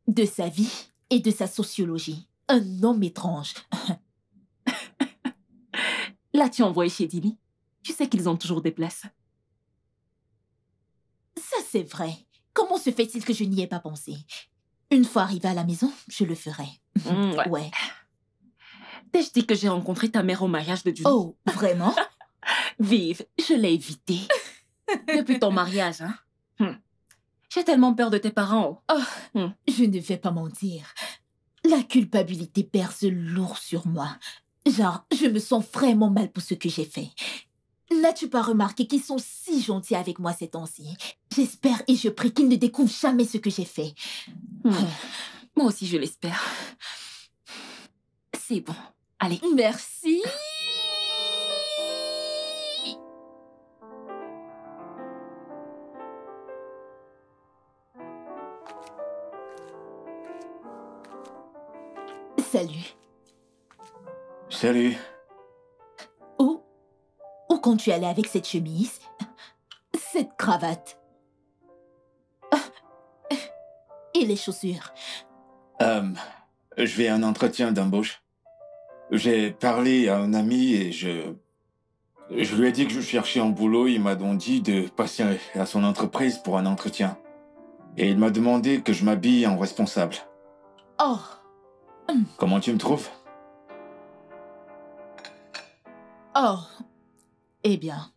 De sa vie et de sa sociologie. Un homme étrange. L'as-tu envoyé chez Dili? Tu sais qu'ils ont toujours des places. Ça, c'est vrai. Comment se fait-il que je n'y ai pas pensé? Une fois arrivée à la maison, je le ferai. Ouais. T'ai-je dit que j'ai rencontré ta mère au mariage de Julie? Oh, vraiment? Vive, je l'ai évité. Depuis ton mariage, hein? J'ai tellement peur de tes parents. Je ne vais pas mentir. La culpabilité pèse lourd sur moi. Genre, je me sens vraiment mal pour ce que j'ai fait. N'as-tu pas remarqué qu'ils sont si gentils avec moi ces temps-ci? J'espère et je prie qu'ils ne découvrent jamais ce que j'ai fait. Moi aussi, je l'espère. C'est bon. Allez. Merci. Salut. Salut. Où comptes-tu aller avec cette chemise? Cette cravate? Et les chaussures? Je vais à un entretien d'embauche. J'ai parlé à un ami et je lui ai dit que je cherchais un boulot. Il m'a donc dit de passer à son entreprise pour un entretien. Et il m'a demandé que je m'habille en responsable. Oh. Comment tu me trouves? Oh. Eh bien,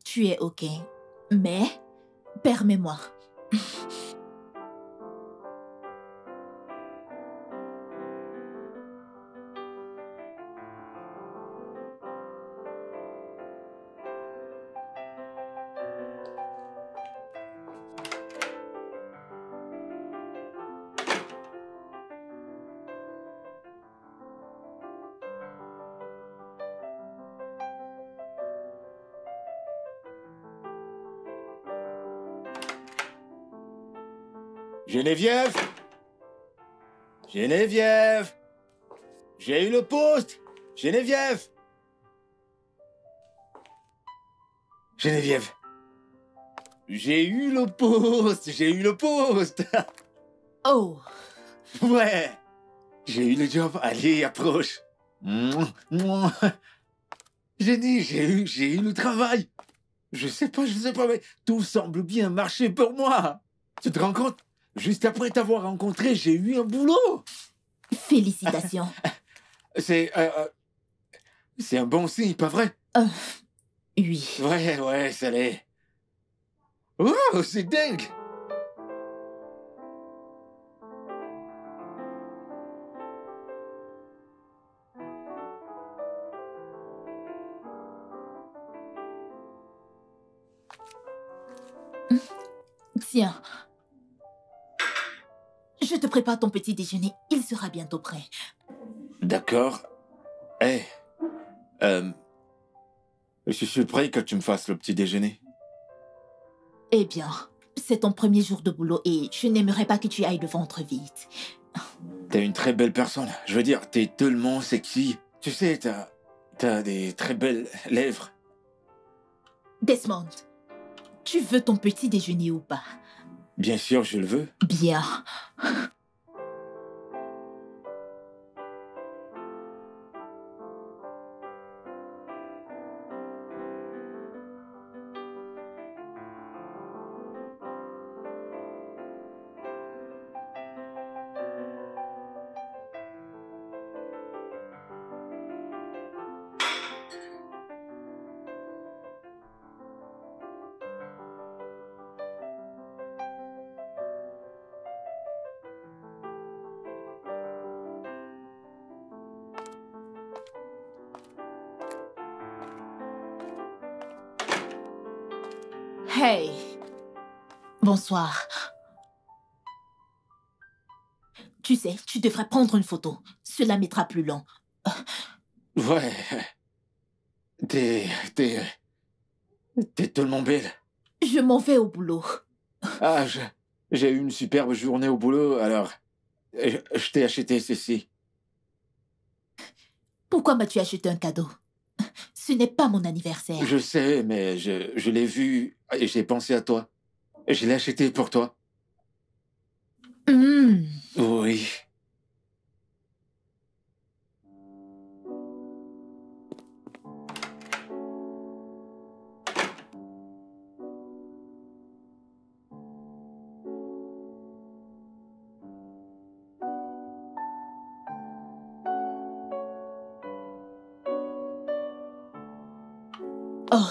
tu es OK. Mais, permets-moi. Geneviève! Geneviève! J'ai eu le poste! Geneviève! Geneviève! J'ai eu le poste! J'ai eu le poste! Oh, Ouais! J'ai eu le job. Allez, approche! Mouah, mouah. J'ai dit, j'ai eu le travail! Je sais pas, mais tout semble bien marcher pour moi! Tu te rends compte? Juste après t'avoir rencontré, j'ai eu un boulot! félicitations. C'est un bon signe, pas vrai? Oui. Ouais, ça l'est. Wow, c'est dingue! Tiens. Je te prépare ton petit déjeuner. Il sera bientôt prêt. D'accord. Eh, je suis prêt que tu me fasses le petit déjeuner. Eh bien, c'est ton premier jour de boulot et je n'aimerais pas que tu ailles le ventre vide. T'es une très belle personne. Je veux dire, t'es tellement sexy. Tu sais, t'as des très belles lèvres. Desmond, tu veux ton petit déjeuner ou pas? Bien sûr, je le veux. Bien. Hey. Bonsoir. Tu sais, tu devrais prendre une photo. Cela mettra plus long. Ouais. T'es tellement belle. Je m'en vais au boulot. Ah, j'ai eu une superbe journée au boulot, alors je t'ai acheté ceci. Pourquoi m'as-tu acheté un cadeau? Ce n'est pas mon anniversaire. Je sais, mais je l'ai vu et j'ai pensé à toi. Je l'ai acheté pour toi. Oui. Oh.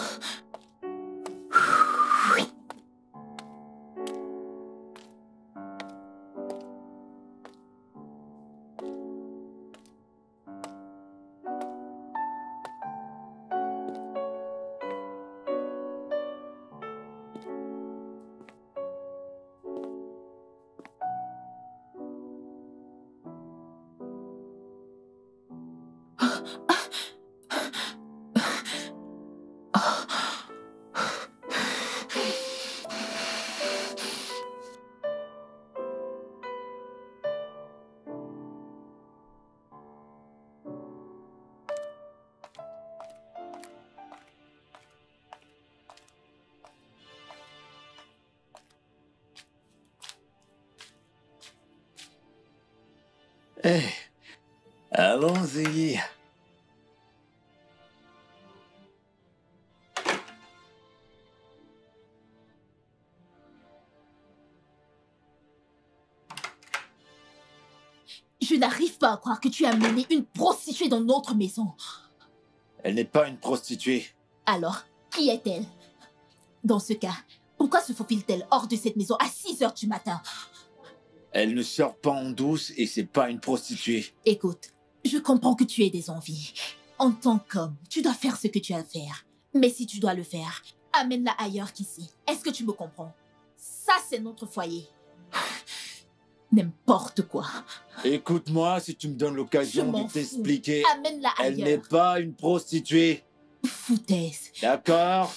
Eh, allons-y. Je n'arrive pas à croire que tu as mené une prostituée dans notre maison. Elle n'est pas une prostituée. Alors, qui est-elle? Dans ce cas, pourquoi se faufile-t-elle hors de cette maison à 6 heures du matin? Elle ne sort pas en douce et c'est pas une prostituée. Écoute, je comprends que tu aies des envies. En tant qu'homme, tu dois faire ce que tu as à faire. Mais si tu dois le faire, amène-la ailleurs qu'ici. Est-ce que tu me comprends? Ça, c'est notre foyer. N'importe quoi. Écoute-moi, si tu me donnes Je l'occasion m'en de fous. t'expliquer, Amène-la elle n'est ailleurs. pas une prostituée. Foutaise. D'accord?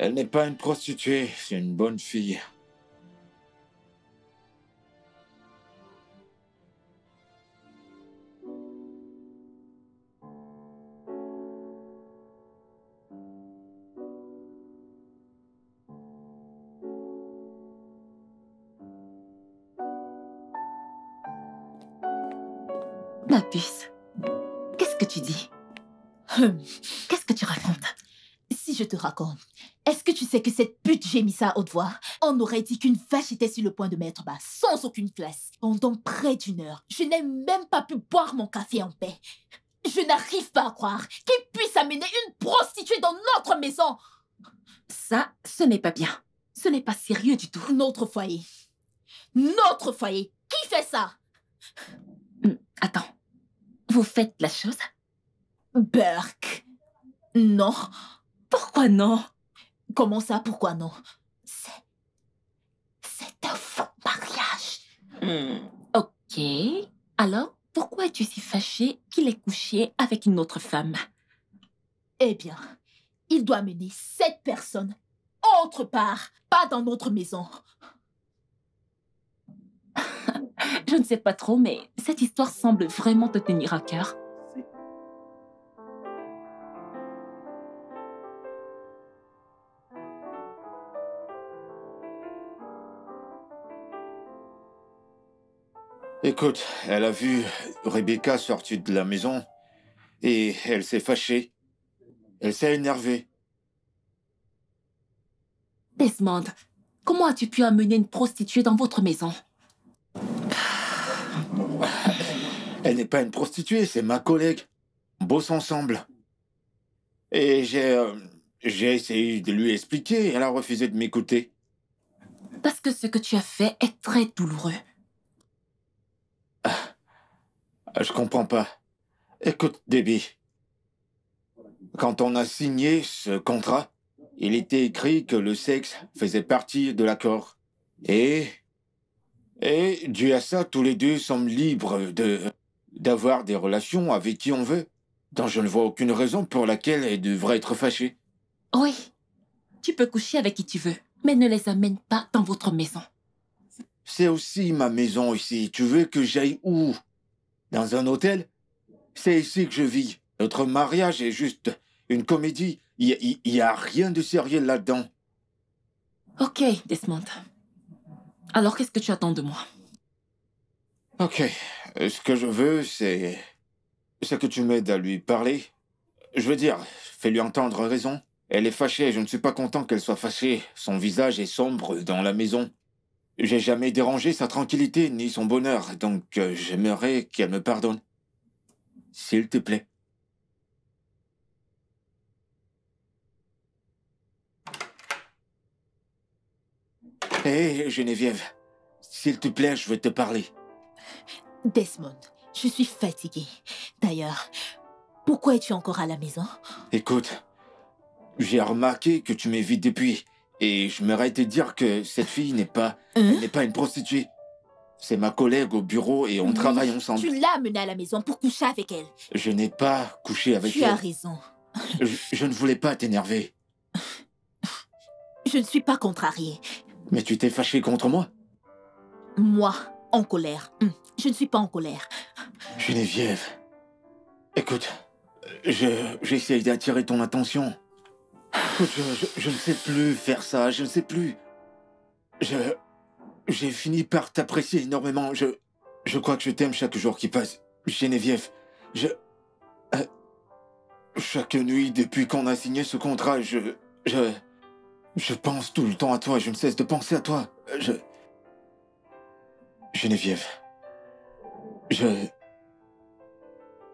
Elle n'est pas une prostituée, c'est une bonne fille. Ma puce, qu'est-ce que tu dis? Qu'est-ce que tu racontes? Si je te raconte, est-ce que tu sais que cette pute gémit ça à haute voix? On aurait dit qu'une vache était sur le point de mettre bas, sans aucune classe. Pendant près d'une heure, je n'ai même pas pu boire mon café en paix. Je n'arrive pas à croire qu'il puisse amener une prostituée dans notre maison. Ça, ce n'est pas bien. Ce n'est pas sérieux du tout. Notre foyer. Notre foyer. Qui fait ça? Attends. Vous faites la chose? Burke. Non. Pourquoi non? Comment ça, pourquoi non? C'est un faux mariage. Ok. Alors, pourquoi es-tu si fâché qu'il ait couché avec une autre femme? Eh bien, il doit mener cette personne autre part, pas dans notre maison. Je ne sais pas trop, mais cette histoire semble vraiment te tenir à cœur. Écoute, elle a vu Rebecca sortir de la maison et elle s'est fâchée. Elle s'est énervée. Desmond, comment as-tu pu amener une prostituée dans votre maison? Elle n'est pas une prostituée, c'est ma collègue. On bosse ensemble. Et j'ai essayé de lui expliquer, elle a refusé de m'écouter. Parce que ce que tu as fait est très douloureux. Je comprends pas. Écoute, Debbie. Quand on a signé ce contrat, il était écrit que le sexe faisait partie de l'accord. Et dû à ça, tous les deux sommes libres d'avoir des relations avec qui on veut. Donc je ne vois aucune raison pour laquelle elle devrait être fâchée. Oui, tu peux coucher avec qui tu veux, mais ne les amène pas dans votre maison. C'est aussi ma maison ici. Tu veux que j'aille où? Dans un hôtel? C'est ici que je vis. Notre mariage est juste une comédie. Il y a rien de sérieux là-dedans. Ok, Desmond. Alors qu'est-ce que tu attends de moi? Ok. Ce que je veux, c'est que tu m'aides à lui parler. Je veux dire, fais-lui entendre raison. Elle est fâchée, je ne suis pas content qu'elle soit fâchée. Son visage est sombre dans la maison. J'ai jamais dérangé sa tranquillité ni son bonheur, donc j'aimerais qu'elle me pardonne. S'il te plaît. Hé, Geneviève, s'il te plaît, je veux te parler. Desmond, je suis fatiguée. D'ailleurs, pourquoi es-tu encore à la maison? Écoute, j'ai remarqué que tu m'évites depuis, et je m'aurais te dire que cette fille n'est pas une prostituée. C'est ma collègue au bureau et on travaille ensemble. Tu l'as amenée à la maison pour coucher avec elle. Je n'ai pas couché avec elle. Tu as raison. Je ne voulais pas t'énerver. Je ne suis pas contrariée. Mais tu t'es fâché contre moi? Moi, en colère. Je ne suis pas en colère. Geneviève, écoute, j'essaye d'attirer ton attention. Écoute, je ne sais plus faire ça, je ne sais plus. J'ai fini par t'apprécier énormément. Je crois que je t'aime chaque jour qui passe. Geneviève, chaque nuit depuis qu'on a signé ce contrat, je pense tout le temps à toi. Je ne cesse de penser à toi. Geneviève, je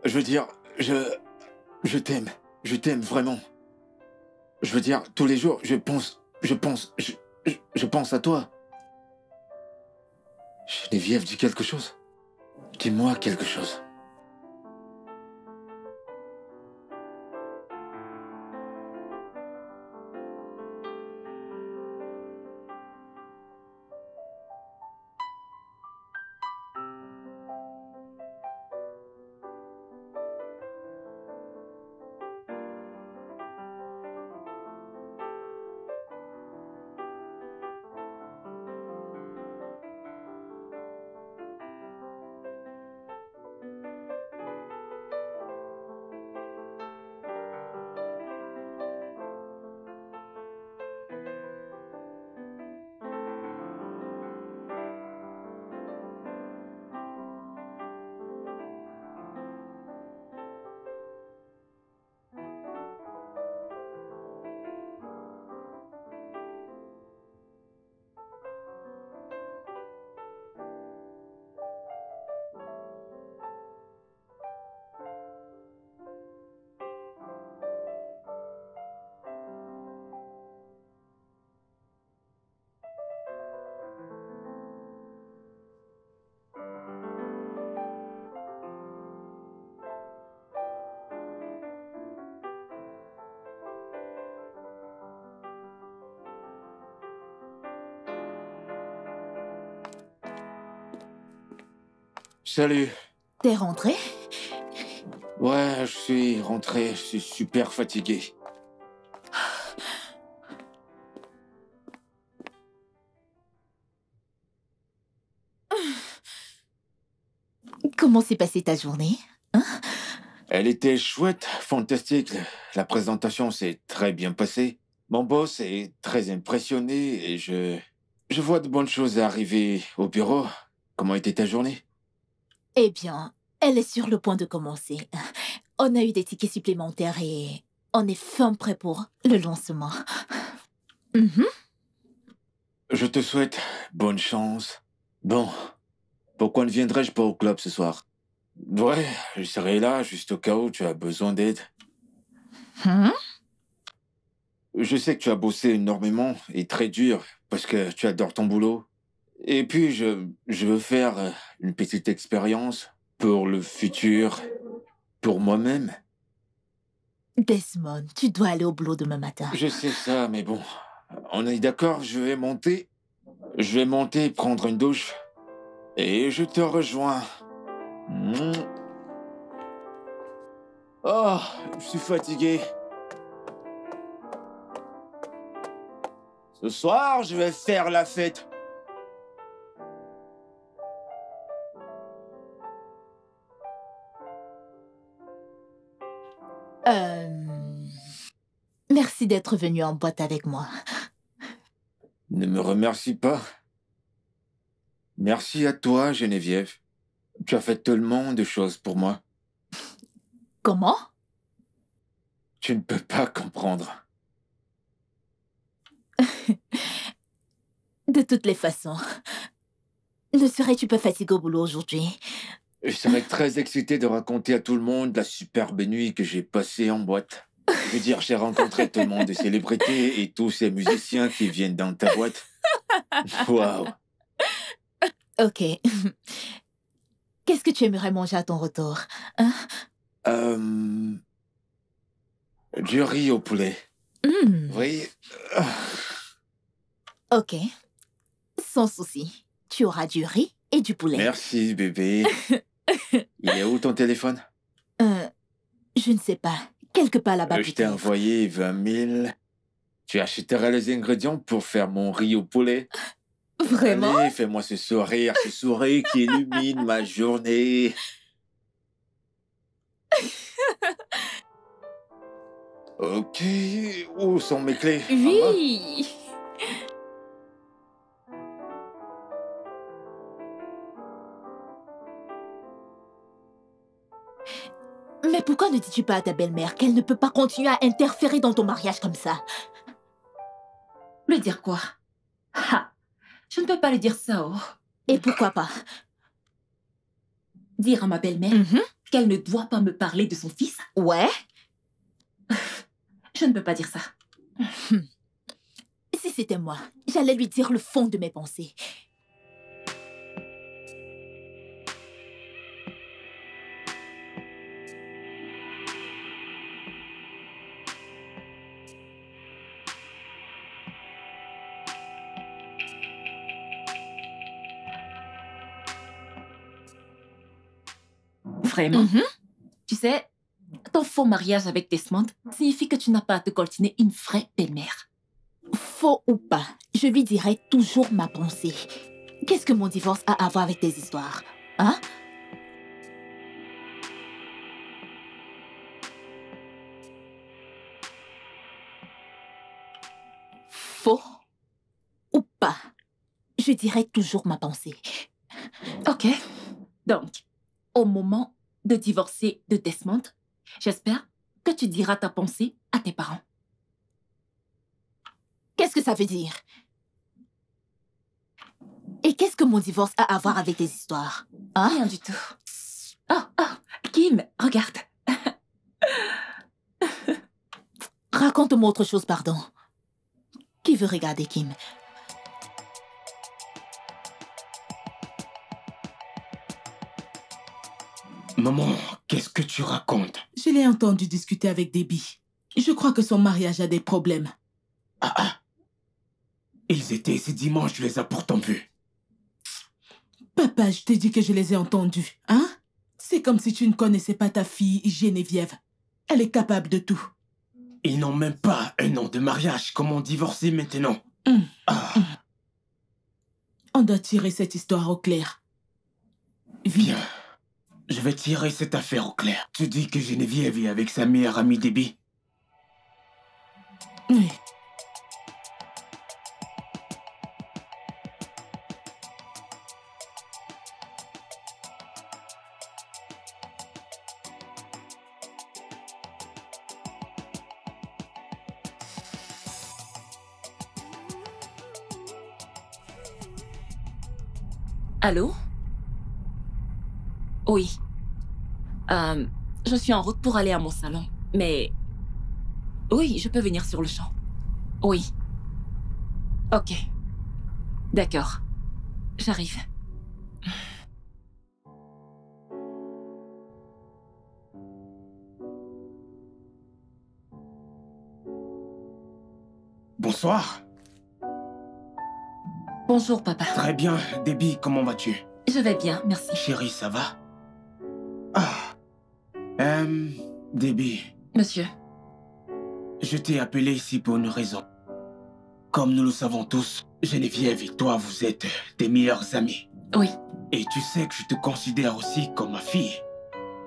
veux dire, je t'aime. Je t'aime vraiment. Je veux dire, tous les jours, je pense à toi. Geneviève, dis quelque chose. Dis-moi quelque chose. Salut. T'es rentré? Ouais, je suis rentré, je suis super fatigué. Comment s'est passée ta journée? Hein? Elle était chouette, fantastique. La présentation s'est très bien passée. Mon boss est très impressionné et je vois de bonnes choses arriver au bureau. Comment était ta journée? Eh bien, elle est sur le point de commencer. On a eu des tickets supplémentaires et on est fin prêt pour le lancement. Mhm. Je te souhaite bonne chance. Bon, pourquoi ne viendrais-je pas au club ce soir? Ouais, je serai là juste au cas où tu as besoin d'aide. Hein? Je sais que tu as bossé énormément et très dur parce que tu adores ton boulot. Et puis, je veux faire une petite expérience pour le futur, pour moi-même. Desmond, tu dois aller au boulot demain matin. Je sais ça, mais bon, on est d'accord, je vais monter. Je vais monter, prendre une douche. Et je te rejoins. Oh, je suis fatigué. Ce soir, je vais faire la fête. Merci d'être venu en boîte avec moi. Ne me remercie pas. Merci à toi, Geneviève. Tu as fait tellement de choses pour moi. Comment? Tu ne peux pas comprendre. De toutes les façons. Ne serais-tu pas fatigué au boulot aujourd'hui? Je serais très excité de raconter à tout le monde la superbe nuit que j'ai passée en boîte. Je veux dire, j'ai rencontré tellement de célébrités et tous ces musiciens qui viennent dans ta boîte. Waouh! Ok. Qu'est-ce que tu aimerais manger à ton retour? Hein? Du riz au poulet. Oui. Ok. Sans souci. Tu auras du riz et du poulet. Merci, bébé. Il est où ton téléphone? Je ne sais pas. Quelque part là-bas. Je t'ai envoyé 20 000. Tu achèteras les ingrédients pour faire mon riz au poulet. Vraiment? Allez, fais-moi ce sourire qui illumine ma journée. Ok, où sont mes clés? Oui. Mais pourquoi ne dis-tu pas à ta belle-mère qu'elle ne peut pas continuer à interférer dans ton mariage comme ça? Lui dire quoi? Ha! Je ne peux pas lui dire ça, oh. Et pourquoi pas? Dire à ma belle-mère qu'elle ne doit pas me parler de son fils? Ouais. Je ne peux pas dire ça. Si c'était moi, j'allais lui dire le fond de mes pensées. Vraiment? Tu sais, ton faux mariage avec Desmond signifie que tu n'as pas à te coltiner une vraie belle-mère. Faux ou pas, je lui dirai toujours ma pensée. Qu'est-ce que mon divorce a à voir avec tes histoires? Hein? Faux ou pas, je dirai toujours ma pensée. Ok. Donc, au moment de divorcer de Desmond, j'espère que tu diras ta pensée à tes parents. Qu'est-ce que ça veut dire? Et qu'est-ce que mon divorce a à voir avec tes histoires? Hein? Rien du tout. Oh, Kim, regarde. Raconte-moi autre chose, pardon. Qui veut regarder Kim? Maman, qu'est-ce que tu racontes? Je l'ai entendu discuter avec Debbie. Je crois que son mariage a des problèmes. Ils étaient ici dimanche, tu les as pourtant vus. Papa, je t'ai dit que je les ai entendus, hein? C'est comme si tu ne connaissais pas ta fille Geneviève. Elle est capable de tout. Ils n'ont même pas un an de mariage. Comment divorcer maintenant? Ah. On doit tirer cette histoire au clair. Bien. Je vais tirer cette affaire au clair. Tu dis que Geneviève est avec sa meilleure amie Debbie? Oui. Allô? Oui. Je suis en route pour aller à mon salon, mais... Oui, je peux venir sur le champ. Oui. Ok. D'accord. J'arrive. Bonsoir. Bonjour, papa. Très bien. Debbie, comment vas-tu? Je vais bien, merci. Chérie, ça va? Ah. Debbie. Monsieur. Je t'ai appelé ici pour une raison. Comme nous le savons tous, Geneviève et toi, vous êtes des meilleurs amis. Oui. Et tu sais que je te considère aussi comme ma fille.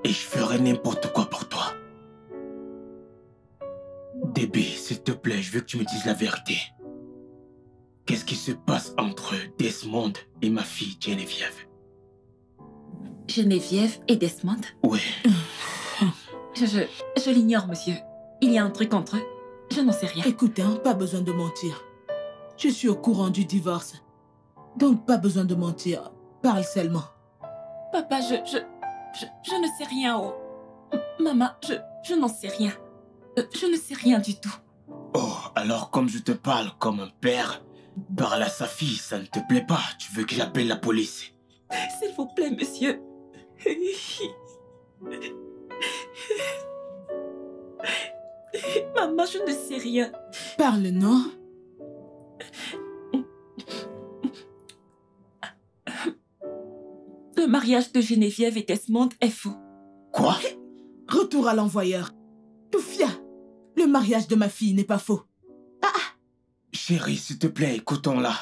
Et je ferai n'importe quoi pour toi. Debbie, s'il te plaît, je veux que tu me dises la vérité. Qu'est-ce qui se passe entre Desmond et ma fille Geneviève? Geneviève et Desmond? Oui. Je l'ignore, monsieur. Il y a un truc entre eux. Je n'en sais rien. Écoute, hein, pas besoin de mentir. Je suis au courant du divorce. Donc, pas besoin de mentir. Parle seulement. Papa, je ne sais rien, oh. Maman, je n'en sais rien. Je ne sais rien du tout. Oh, alors comme je te parle comme un père, parle à sa fille, ça ne te plaît pas. Tu veux que j'appelle la police? S'il vous plaît, monsieur. Maman, je ne sais rien. Parle, non? Le mariage de Geneviève et Desmond est faux. Quoi? Retour à l'envoyeur. Toufia, le mariage de ma fille n'est pas faux. Chérie, s'il te plaît, écoutons-la.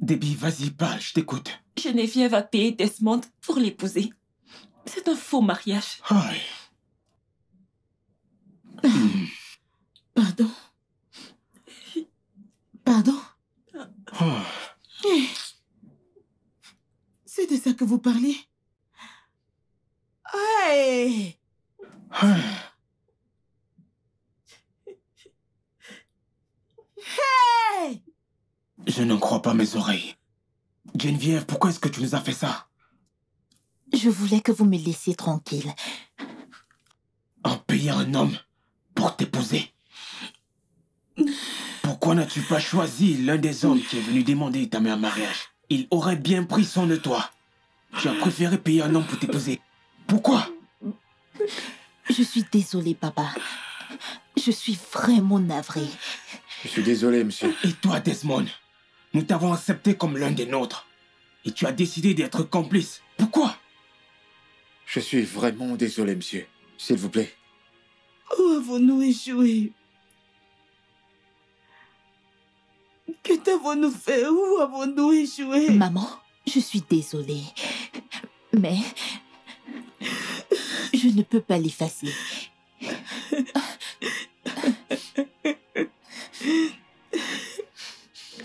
Debbie, vas-y, parle, je t'écoute. Geneviève a payé Desmond pour l'épouser. C'est un faux mariage. Aïe. Pardon? Pardon? Oh. C'est de ça que vous parliez? Hey! Hey! Je n'en crois pas mes oreilles. Geneviève, pourquoi est-ce que tu nous as fait ça? Je voulais que vous me laissiez tranquille. En payant un homme pour t'épouser? Pourquoi n'as-tu pas choisi l'un des hommes qui est venu demander ta main en mariage? Il aurait bien pris soin de toi. Tu as préféré payer un homme pour t'épouser. Pourquoi? Je suis désolée, papa. Je suis vraiment navrée. Je suis désolé, monsieur. Et toi, Desmond? Nous t'avons accepté comme l'un des nôtres. Et tu as décidé d'être complice. Pourquoi? Je suis vraiment désolé, monsieur. S'il vous plaît. Où avons-nous échoué? Que t'avons-nous fait? Où avons-nous échoué? Maman, je suis désolée. Mais je ne peux pas l'effacer.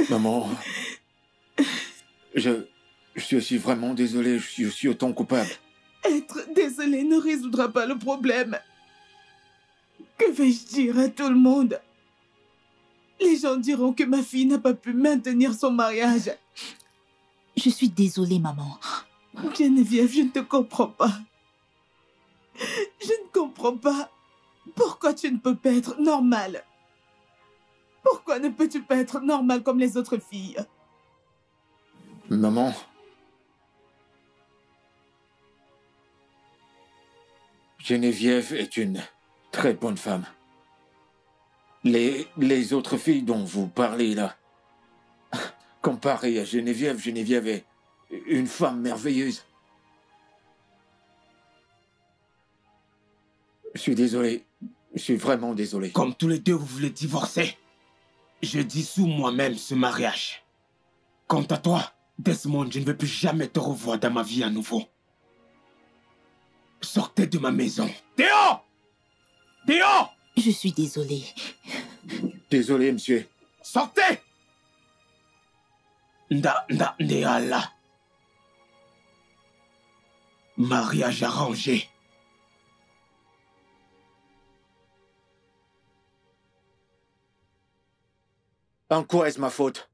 Maman, je suis aussi vraiment désolé. Je suis autant coupable. Être désolé ne résoudra pas le problème. Que vais-je dire à tout le monde? Les gens diront que ma fille n'a pas pu maintenir son mariage. Je suis désolée, maman. Geneviève, je ne te comprends pas. Je ne comprends pas. Pourquoi tu ne peux pas être normale? Pourquoi ne peux-tu pas être normale comme les autres filles? Maman. Geneviève est une très bonne femme. Les autres filles dont vous parlez là, comparées à Geneviève, Geneviève une femme merveilleuse. Je suis désolé. Je suis vraiment désolé. Comme tous les deux, vous voulez divorcer. Je dissous moi-même ce mariage. Quant à toi, Desmond, je ne veux plus jamais te revoir dans ma vie à nouveau. Sortez de ma maison. Dehors! Dehors! Je suis désolée. Désolé, monsieur. Sortez! Ndeala. Mariage arrangé. En quoi est-ce ma faute?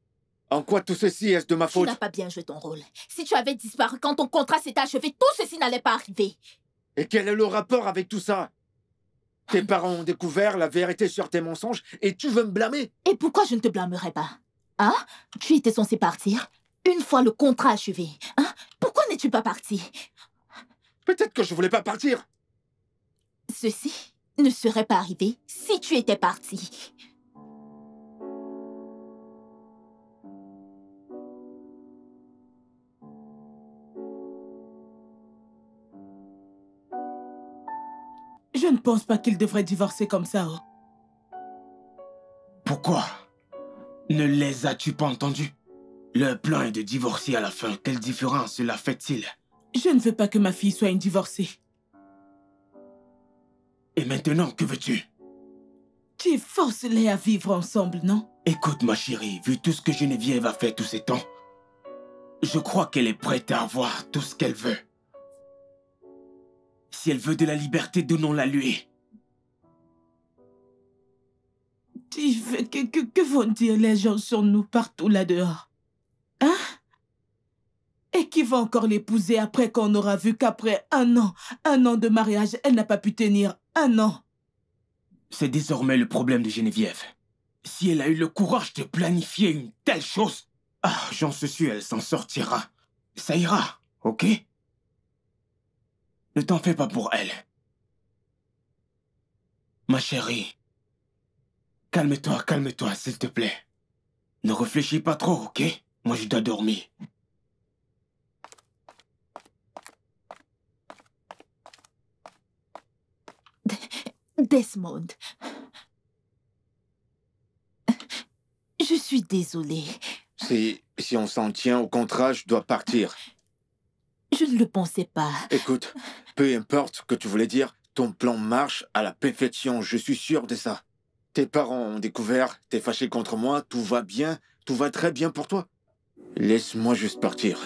En quoi tout ceci est-ce de ma Tu faute? n'as pas bien joué ton rôle. Si tu avais disparu quand ton contrat s'était achevé, tout ceci n'allait pas arriver. Et quel est le rapport avec tout ça? Tes parents ont découvert la vérité sur tes mensonges et tu veux me blâmer? Et pourquoi je ne te blâmerais pas? Hein? Tu étais censé partir une fois le contrat achevé. Hein? Pourquoi n'es-tu pas parti? Peut-être que je voulais pas partir. Ceci ne serait pas arrivé si tu étais parti. Je ne pense pas qu'il devrait divorcer comme ça. Oh. Pourquoi? Ne les as-tu pas entendus? Le plan est de divorcer à la fin. Quelle différence cela fait-il? Je ne veux pas que ma fille soit une divorcée. Et maintenant, que veux-tu? Tu forces-les à vivre ensemble, non? Écoute, ma chérie, vu tout ce que Geneviève a fait tous ces temps, je crois qu'elle est prête à avoir tout ce qu'elle veut. Si elle veut de la liberté, donnons-la lui. Tu veux que vont dire les gens sur nous partout là-dehors? Hein? Et qui va encore l'épouser après qu'on aura vu qu'après un an de mariage, elle n'a pas pu tenir 1 an? C'est désormais le problème de Geneviève. Si elle a eu le courage de planifier une telle chose, j'en suis sûr, elle s'en sortira. Ça ira, ok? Ne t'en fais pas pour elle. Ma chérie, calme-toi, s'il te plaît. Ne réfléchis pas trop, ok? Moi, je dois dormir. Desmond. Je suis désolée. Si on s'en tient au contrat, je dois partir. Je ne le pensais pas. Écoute, peu importe ce que tu voulais dire, ton plan marche à la perfection, je suis sûr de ça. Tes parents ont découvert, t'es fâché contre moi, tout va bien, tout va très bien pour toi. Laisse-moi juste partir.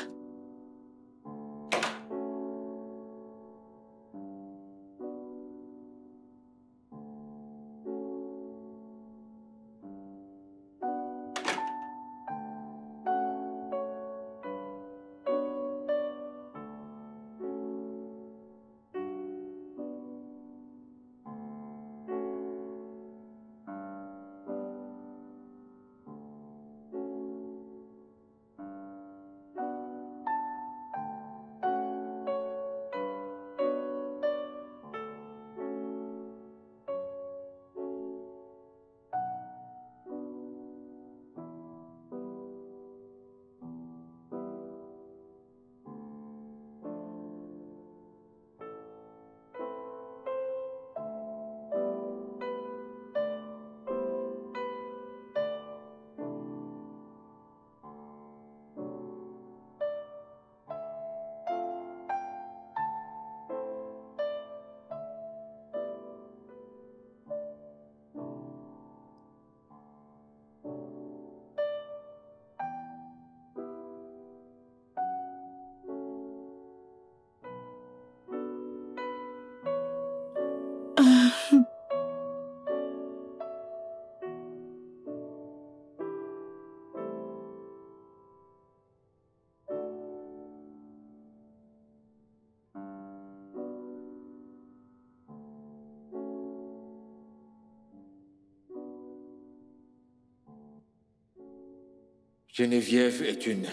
Geneviève est une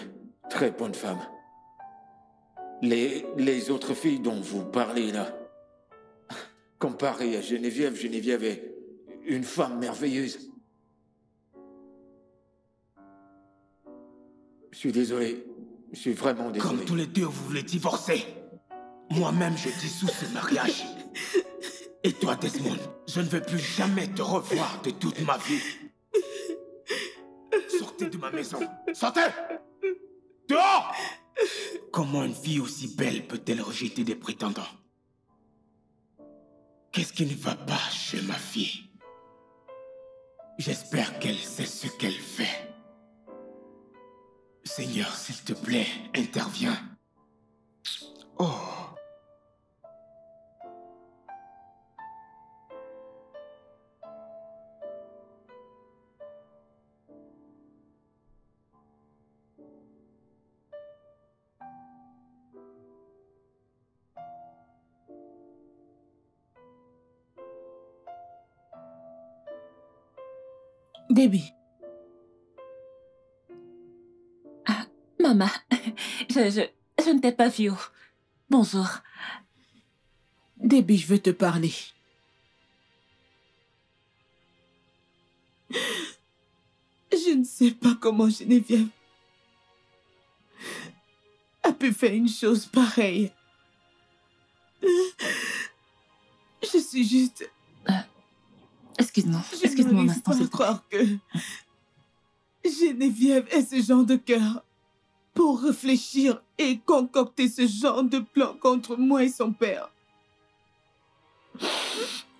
très bonne femme. Les autres filles dont vous parlez là, comparé à Geneviève, Geneviève est une femme merveilleuse. Je suis désolé. Je suis vraiment désolé. Comme tous les deux, vous voulez divorcer. Moi-même, je dissous ce mariage. Et toi, Desmond, je ne veux plus jamais te revoir de toute ma vie. Sortez de ma maison. Sortez! Dehors! Comment une fille aussi belle peut-elle rejeter des prétendants? Qu'est-ce qui ne va pas chez ma fille? J'espère qu'elle sait ce qu'elle fait. Seigneur, s'il te plaît, interviens. Oh. Debbie, Maman, je ne t'ai pas vu. Bonjour. Debbie, je veux te parler. Je ne sais pas comment Geneviève a pu faire une chose pareille. Je suis juste... Excuse-moi un instant, s'il te plaît. croire que Geneviève ait ce genre de cœur pour réfléchir et concocter ce genre de plan contre moi et son père.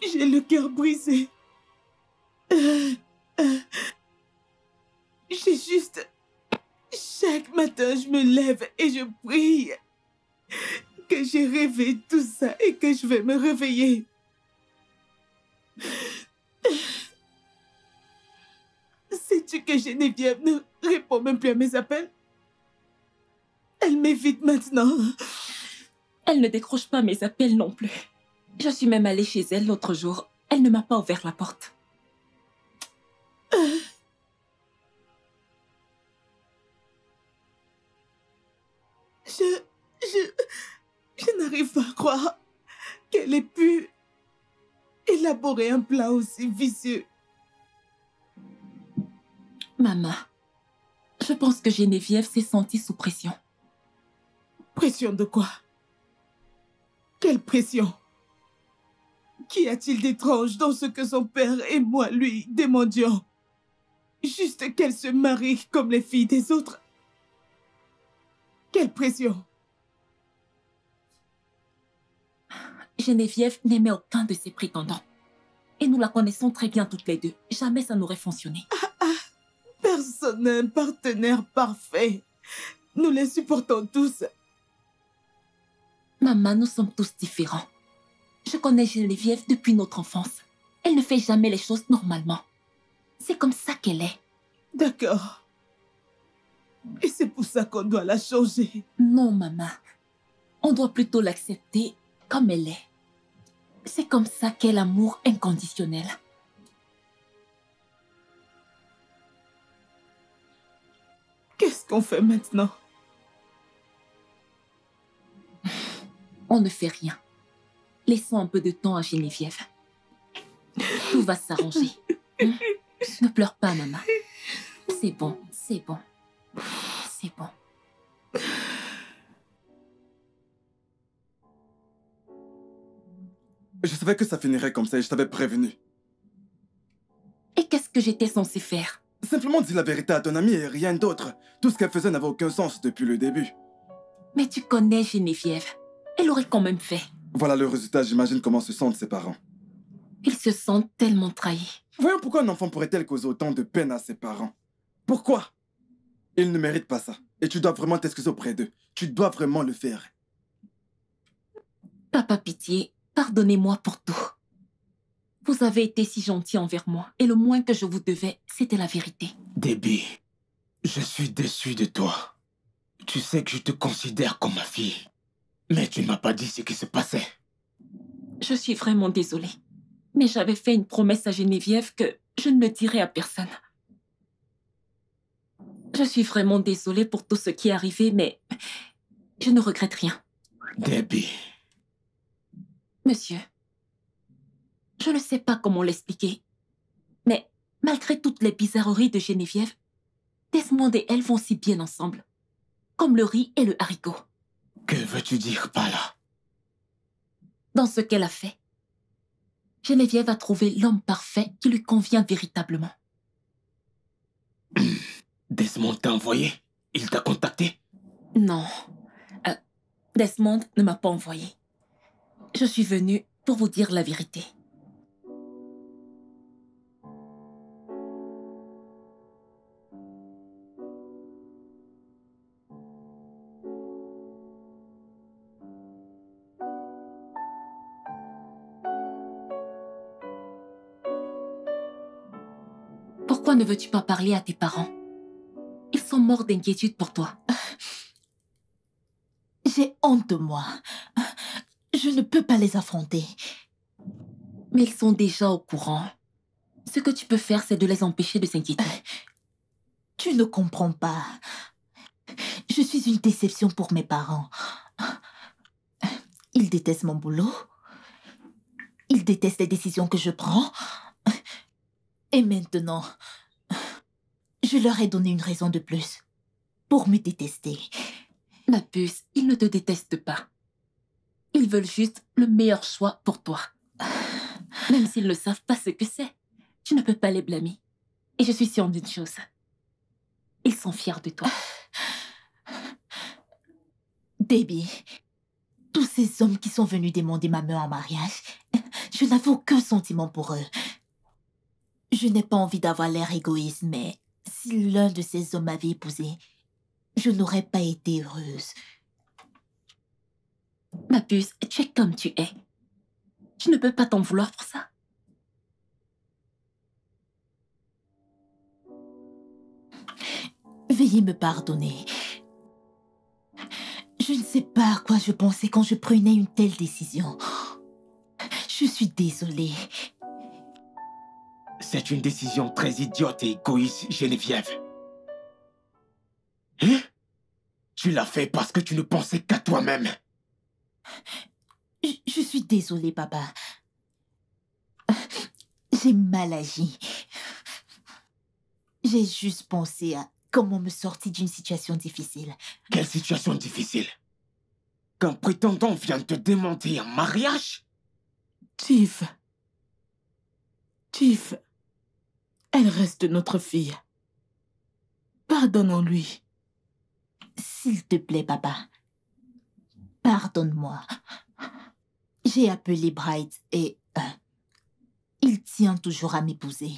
J'ai le cœur brisé. J'ai juste... Chaque matin, je me lève et je prie que j'ai rêvé tout ça et que je vais me réveiller. Sais-tu que Geneviève ne répond même plus à mes appels? Elle m'évite maintenant. Elle ne décroche pas mes appels non plus. Je suis même allée chez elle l'autre jour. Elle ne m'a pas ouvert la porte. Je n'arrive pas à croire qu'elle ait pu élaborer un plan aussi vicieux. Maman, je pense que Geneviève s'est sentie sous pression. Pression de quoi? Quelle pression? Qu'y a-t-il d'étrange dans ce que son père et moi lui demandions? Juste qu'elle se marie comme les filles des autres. Quelle pression? Geneviève n'aimait aucun de ses prétendants. Et nous la connaissons très bien toutes les deux. Jamais ça n'aurait fonctionné. Personne n'a un partenaire parfait. Nous les supportons tous. Maman, nous sommes tous différents. Je connais Geneviève depuis notre enfance. Elle ne fait jamais les choses normalement. C'est comme ça qu'elle est. D'accord. Et c'est pour ça qu'on doit la changer. Non, maman. On doit plutôt l'accepter comme elle est. C'est comme ça qu'est l'amour inconditionnel. Qu'est-ce qu'on fait maintenant? On ne fait rien. Laissons un peu de temps à Geneviève. Tout va s'arranger. Ne pleure pas, maman. C'est bon, c'est bon. C'est bon. Je savais que ça finirait comme ça et je t'avais prévenu. Et qu'est-ce que j'étais censée faire? Simplement dis la vérité à ton amie et rien d'autre. Tout ce qu'elle faisait n'avait aucun sens depuis le début. Mais tu connais Geneviève. Elle aurait quand même fait. Voilà le résultat, j'imagine comment se sentent ses parents. Ils se sentent tellement trahis. Voyons pourquoi un enfant pourrait-elle causer autant de peine à ses parents. Pourquoi? Ils ne méritent pas ça. Et tu dois vraiment t'excuser auprès d'eux. Tu dois vraiment le faire. Papa, pitié, pardonnez-moi pour tout. Vous avez été si gentil envers moi, et le moins que je vous devais, c'était la vérité. Debbie, je suis déçu de toi. Tu sais que je te considère comme ma fille. Mais tu ne m'as pas dit ce qui se passait. Je suis vraiment désolée. Mais j'avais fait une promesse à Geneviève que je ne le dirai à personne. Je suis vraiment désolée pour tout ce qui est arrivé, mais je ne regrette rien. Debbie. Monsieur, je ne sais pas comment l'expliquer, mais malgré toutes les bizarreries de Geneviève, Desmond et elle vont si bien ensemble. comme le riz et le haricot. Que veux-tu dire par là? Dans ce qu'elle a fait, Geneviève a trouvé l'homme parfait qui lui convient véritablement. Desmond t'a envoyé? Il t'a contacté? Non. Desmond ne m'a pas envoyé. Je suis venue pour vous dire la vérité. Pourquoi ne veux-tu pas parler à tes parents? Ils sont morts d'inquiétude pour toi. J'ai honte de moi. Je ne peux pas les affronter. Mais ils sont déjà au courant. Ce que tu peux faire, c'est de les empêcher de s'inquiéter. Tu ne comprends pas. Je suis une déception pour mes parents. Ils détestent mon boulot. Ils détestent les décisions que je prends. Et maintenant, je leur ai donné une raison de plus pour me détester. Ma puce, ils ne te détestent pas. Ils veulent juste le meilleur choix pour toi. Même s'ils ne savent pas ce que c'est, tu ne peux pas les blâmer. Et je suis sûre d'une chose. Ils sont fiers de toi. Debbie, tous ces hommes qui sont venus demander ma main en mariage, je n'avais aucun sentiment pour eux. Je n'ai pas envie d'avoir l'air égoïste, mais si l'un de ces hommes m'avait épousée, je n'aurais pas été heureuse. Ma puce, tu es comme tu es. Tu ne peux pas t'en vouloir pour ça. Veuillez me pardonner. Je ne sais pas à quoi je pensais quand je prenais une telle décision. Je suis désolée. C'est une décision très idiote et égoïste, Geneviève. Hein? Tu l'as fait parce que tu ne pensais qu'à toi-même. Je suis désolée, papa. J'ai mal agi. J'ai juste pensé à comment me sortir d'une situation difficile. Quelle situation difficile? Qu'un prétendant vient te demander en mariage? Tiff, elle reste notre fille. Pardonnons-lui. S'il te plaît, papa. Pardonne-moi. J'ai appelé Bright et il tient toujours à m'épouser.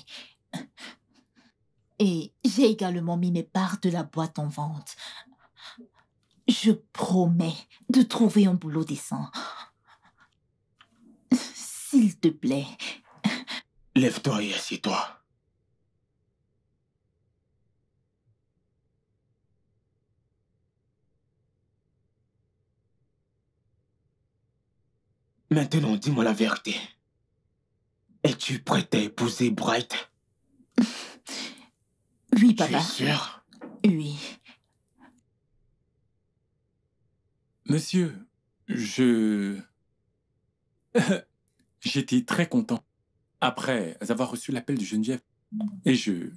Et j'ai également mis mes parts de la boîte en vente. Je promets de trouver un boulot décent. S'il te plaît. Lève-toi et assieds-toi. Maintenant, dis-moi la vérité. Es-tu prête à épouser Bright? Oui, Tu es papa. sûr? Oui. Monsieur, j'étais très content après avoir reçu l'appel de Geneviève. Et je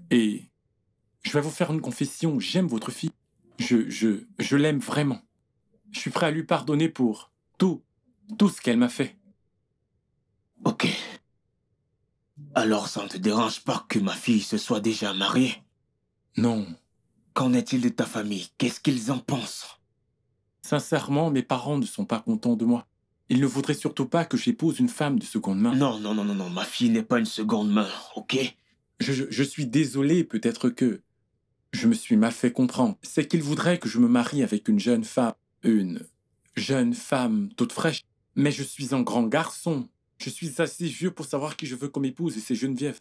vais vous faire une confession. J'aime votre fille. Je l'aime vraiment. Je suis prêt à lui pardonner pour tout ce qu'elle m'a fait. Ok. Alors ça ne te dérange pas que ma fille se soit déjà mariée? Non. Qu'en est-il de ta famille? Qu'est-ce qu'ils en pensent? Sincèrement, mes parents ne sont pas contents de moi. Ils ne voudraient surtout pas que j'épouse une femme de seconde main. Non, ma fille n'est pas une seconde main, ok? Je suis désolé, peut-être que je me suis mal fait comprendre. C'est qu'ils voudraient que je me marie avec une jeune femme toute fraîche. Mais je suis un grand garçon. Je suis assez vieux pour savoir qui je veux comme épouse et c'est Geneviève.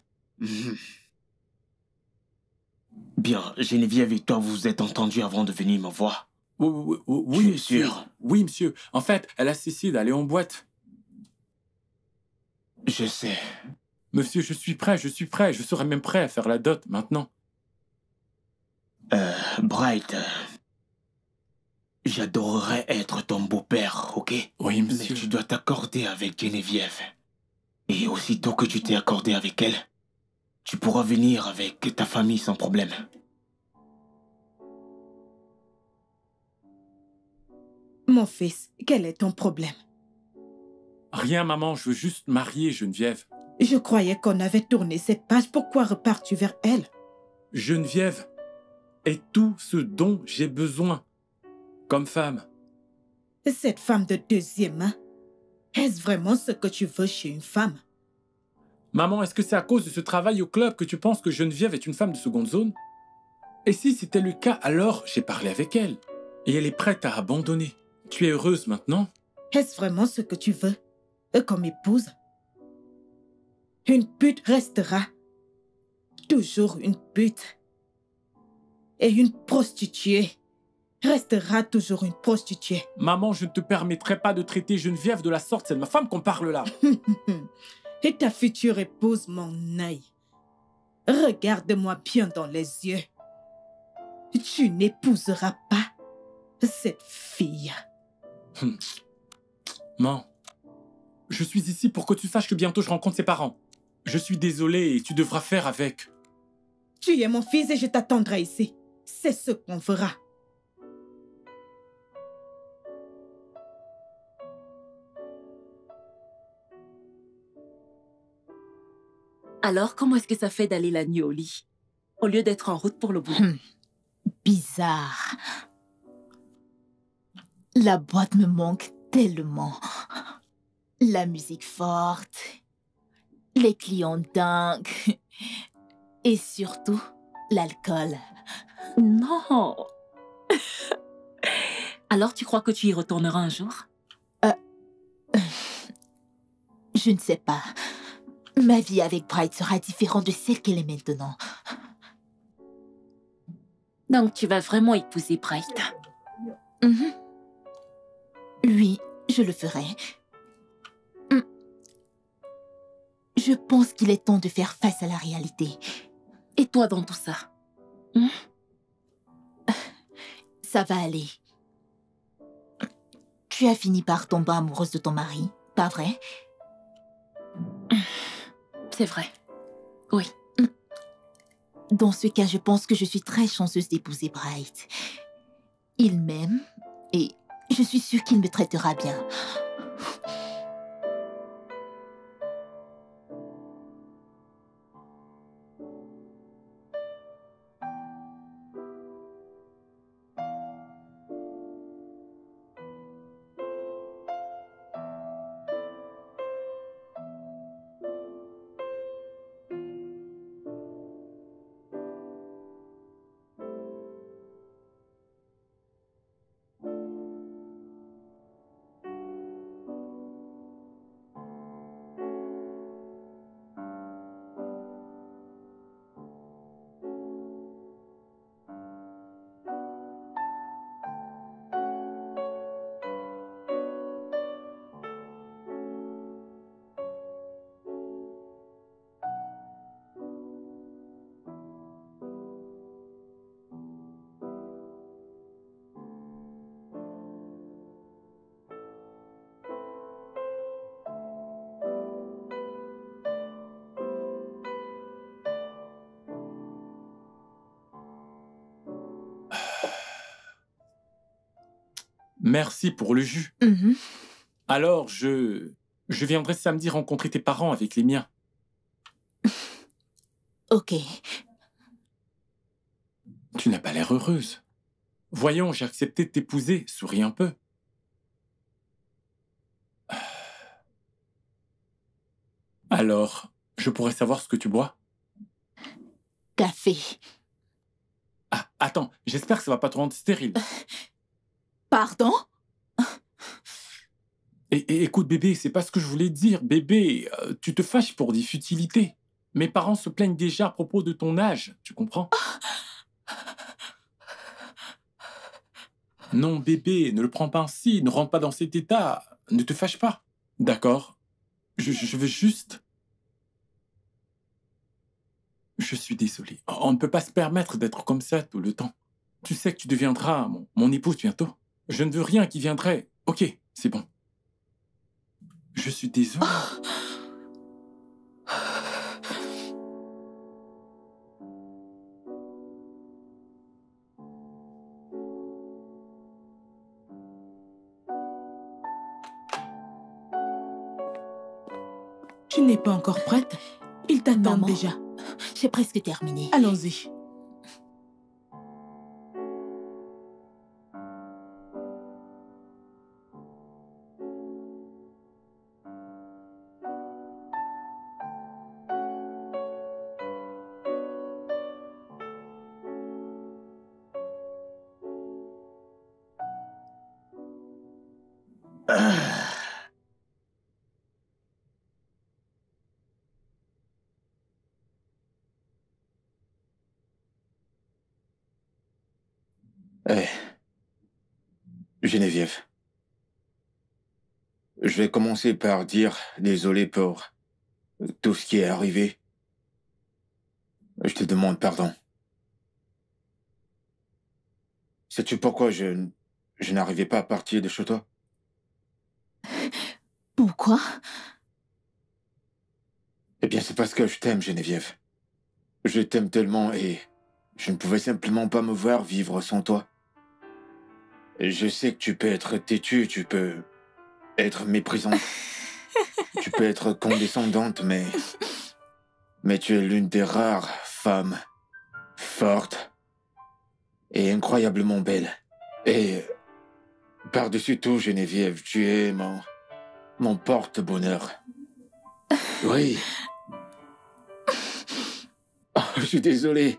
Bien, Geneviève et toi, vous vous êtes entendus avant de venir me voir? Oui, Tu es monsieur. sûr? Oui, monsieur. En fait, elle a cessé d'aller en boîte. Je sais. Monsieur, je suis prêt. Je serais même prêt à faire la dot maintenant. Bright, j'adorerais être ton beau-père, ok? Oui, Mais monsieur. tu dois t'accorder avec Geneviève. Et aussitôt que tu t'es accordé avec elle, tu pourras venir avec ta famille sans problème. Mon fils, quel est ton problème? Rien, maman, je veux juste marier Geneviève. Je croyais qu'on avait tourné cette page. Pourquoi repars-tu vers elle? Geneviève est tout ce dont j'ai besoin comme femme. Cette femme de deuxième main, est-ce vraiment ce que tu veux chez une femme? Maman, est-ce que c'est à cause de ce travail au club que tu penses que Geneviève est une femme de seconde zone? Et si c'était le cas, alors j'ai parlé avec elle. Et elle est prête à abandonner. Tu es heureuse maintenant? Est-ce vraiment ce que tu veux comme épouse? Une pute restera toujours une pute. Et une prostituée restera toujours une prostituée. Maman, je ne te permettrai pas de traiter Geneviève de la sorte. C'est de ma femme qu'on parle là. Et ta future épouse, mon œil. Regarde-moi bien dans les yeux. Tu n'épouseras pas cette fille. Maman, je suis ici pour que tu saches que bientôt je rencontre ses parents. Je suis désolé et tu devras faire avec. Tu es mon fils et je t'attendrai ici. C'est ce qu'on fera. Alors, comment est-ce que ça fait d'aller la nuit au lit, au lieu d'être en route pour le boulot? Bizarre. La boîte me manque tellement. La musique forte, les clients dingues et surtout l'alcool. Non. Alors, tu crois que tu y retourneras un jour? Je ne sais pas. Ma vie avec Bright sera différente de celle qu'elle est maintenant. Donc, tu vas vraiment épouser Bright? Oui, je le ferai. Je pense qu'il est temps de faire face à la réalité. Et toi dans tout ça? Ça va aller. Tu as fini par tomber amoureuse de ton mari, pas vrai? C'est vrai. Oui. Dans ce cas, je pense que je suis très chanceuse d'épouser Bright. Il m'aime et je suis sûre qu'il me traitera bien. Merci pour le jus. Alors, je viendrai samedi rencontrer tes parents avec les miens. Ok. Tu n'as pas l'air heureuse. Voyons, j'ai accepté de t'épouser. Souris un peu. Alors, je pourrais savoir ce que tu bois? Café. Ah, attends, j'espère que ça va pas te rendre stérile. Pardon? Et écoute, bébé, c'est pas ce que je voulais dire. Bébé, tu te fâches pour des futilités. Mes parents se plaignent déjà à propos de ton âge, tu comprends? Non, bébé, ne le prends pas ainsi, ne rentre pas dans cet état. Ne te fâche pas, d'accord? Je veux juste... Je suis désolé. On ne peut pas se permettre d'être comme ça tout le temps. Tu sais que tu deviendras mon épouse bientôt. Je ne veux rien qui viendrait... Ok, c'est bon. Je suis désolé. Tu n'es pas encore prête? Ils t'attendent Maman. déjà. J'ai presque terminé. Allons-y. Eh, Geneviève, je vais commencer par dire désolé pour tout ce qui est arrivé. Je te demande pardon. Sais-tu pourquoi je n'arrivais pas à partir de chez toi? Pourquoi? Eh bien, c'est parce que je t'aime, Geneviève. Je t'aime tellement et je ne pouvais simplement pas me voir vivre sans toi. Je sais que tu peux être têtue, tu peux être méprisante, tu peux être condescendante, mais tu es l'une des rares femmes fortes et incroyablement belles. Et par-dessus tout, Geneviève, tu es mon porte-bonheur. Oui. Oh, je suis désolé.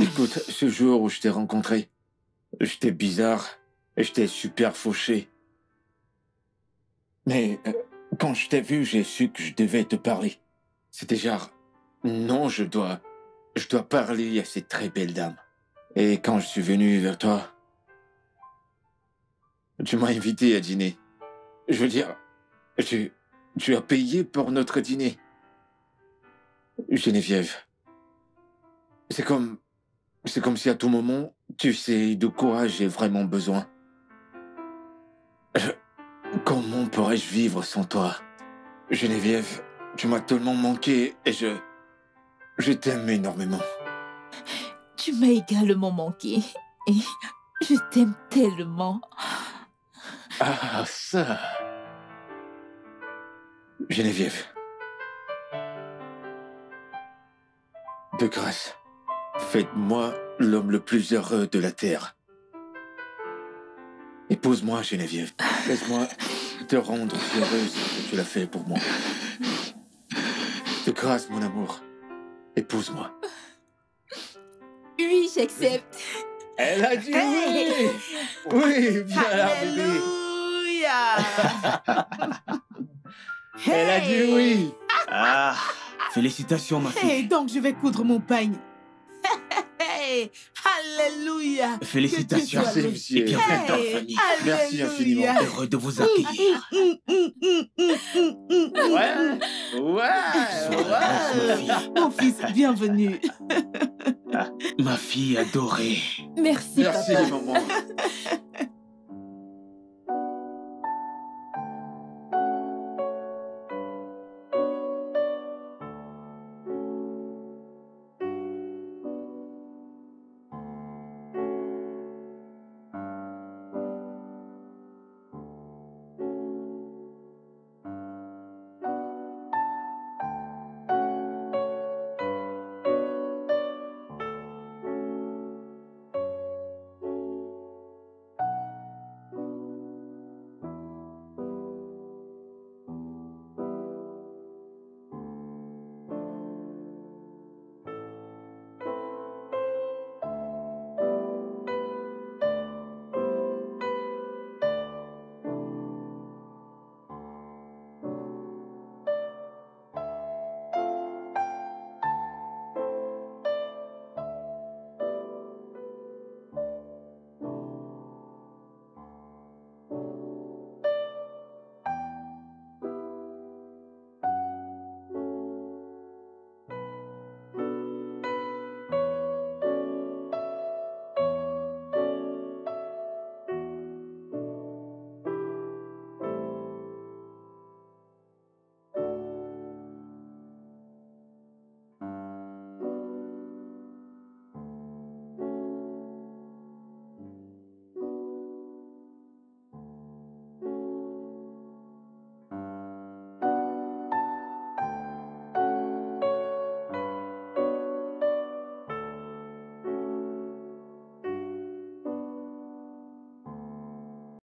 Écoute, ce jour où je t'ai rencontré, j'étais bizarre et j'étais super fauché. Mais quand je t'ai vu, j'ai su que je devais te parler. C'était genre, non, je dois parler à cette très belle dame. Et quand je suis venu vers toi, tu m'as invité à dîner. Je veux dire, tu as payé pour notre dîner. Geneviève, c'est comme si à tout moment, tu sais de quoi j'ai vraiment besoin. Comment pourrais-je vivre sans toi? Geneviève, tu m'as tellement manqué et je t'aime énormément. Tu m'as également manqué. Et je t'aime tellement. Ah, ça. Geneviève. De grâce, faites-moi l'homme le plus heureux de la terre. Épouse-moi, Geneviève. Laisse-moi te rendre si heureuse que tu l'as fait pour moi. De grâce, mon amour. Épouse-moi. Oui, j'accepte. Elle a dit oui! Oui, bien là, bébé. Alléluia. Elle a dit oui! Ah, félicitations, ma fille. Hey, donc je vais coudre mon pagne. Hey, alléluia. Félicitations. Que Dieu soit loué. Merci, Et bienvenue dans la Hey, famille. Merci infiniment. alléluia. Heureux de vous accueillir. Ouais, Ma fille. Mon fils, bienvenue. Ma fille adorée. Merci, Merci, papa. maman.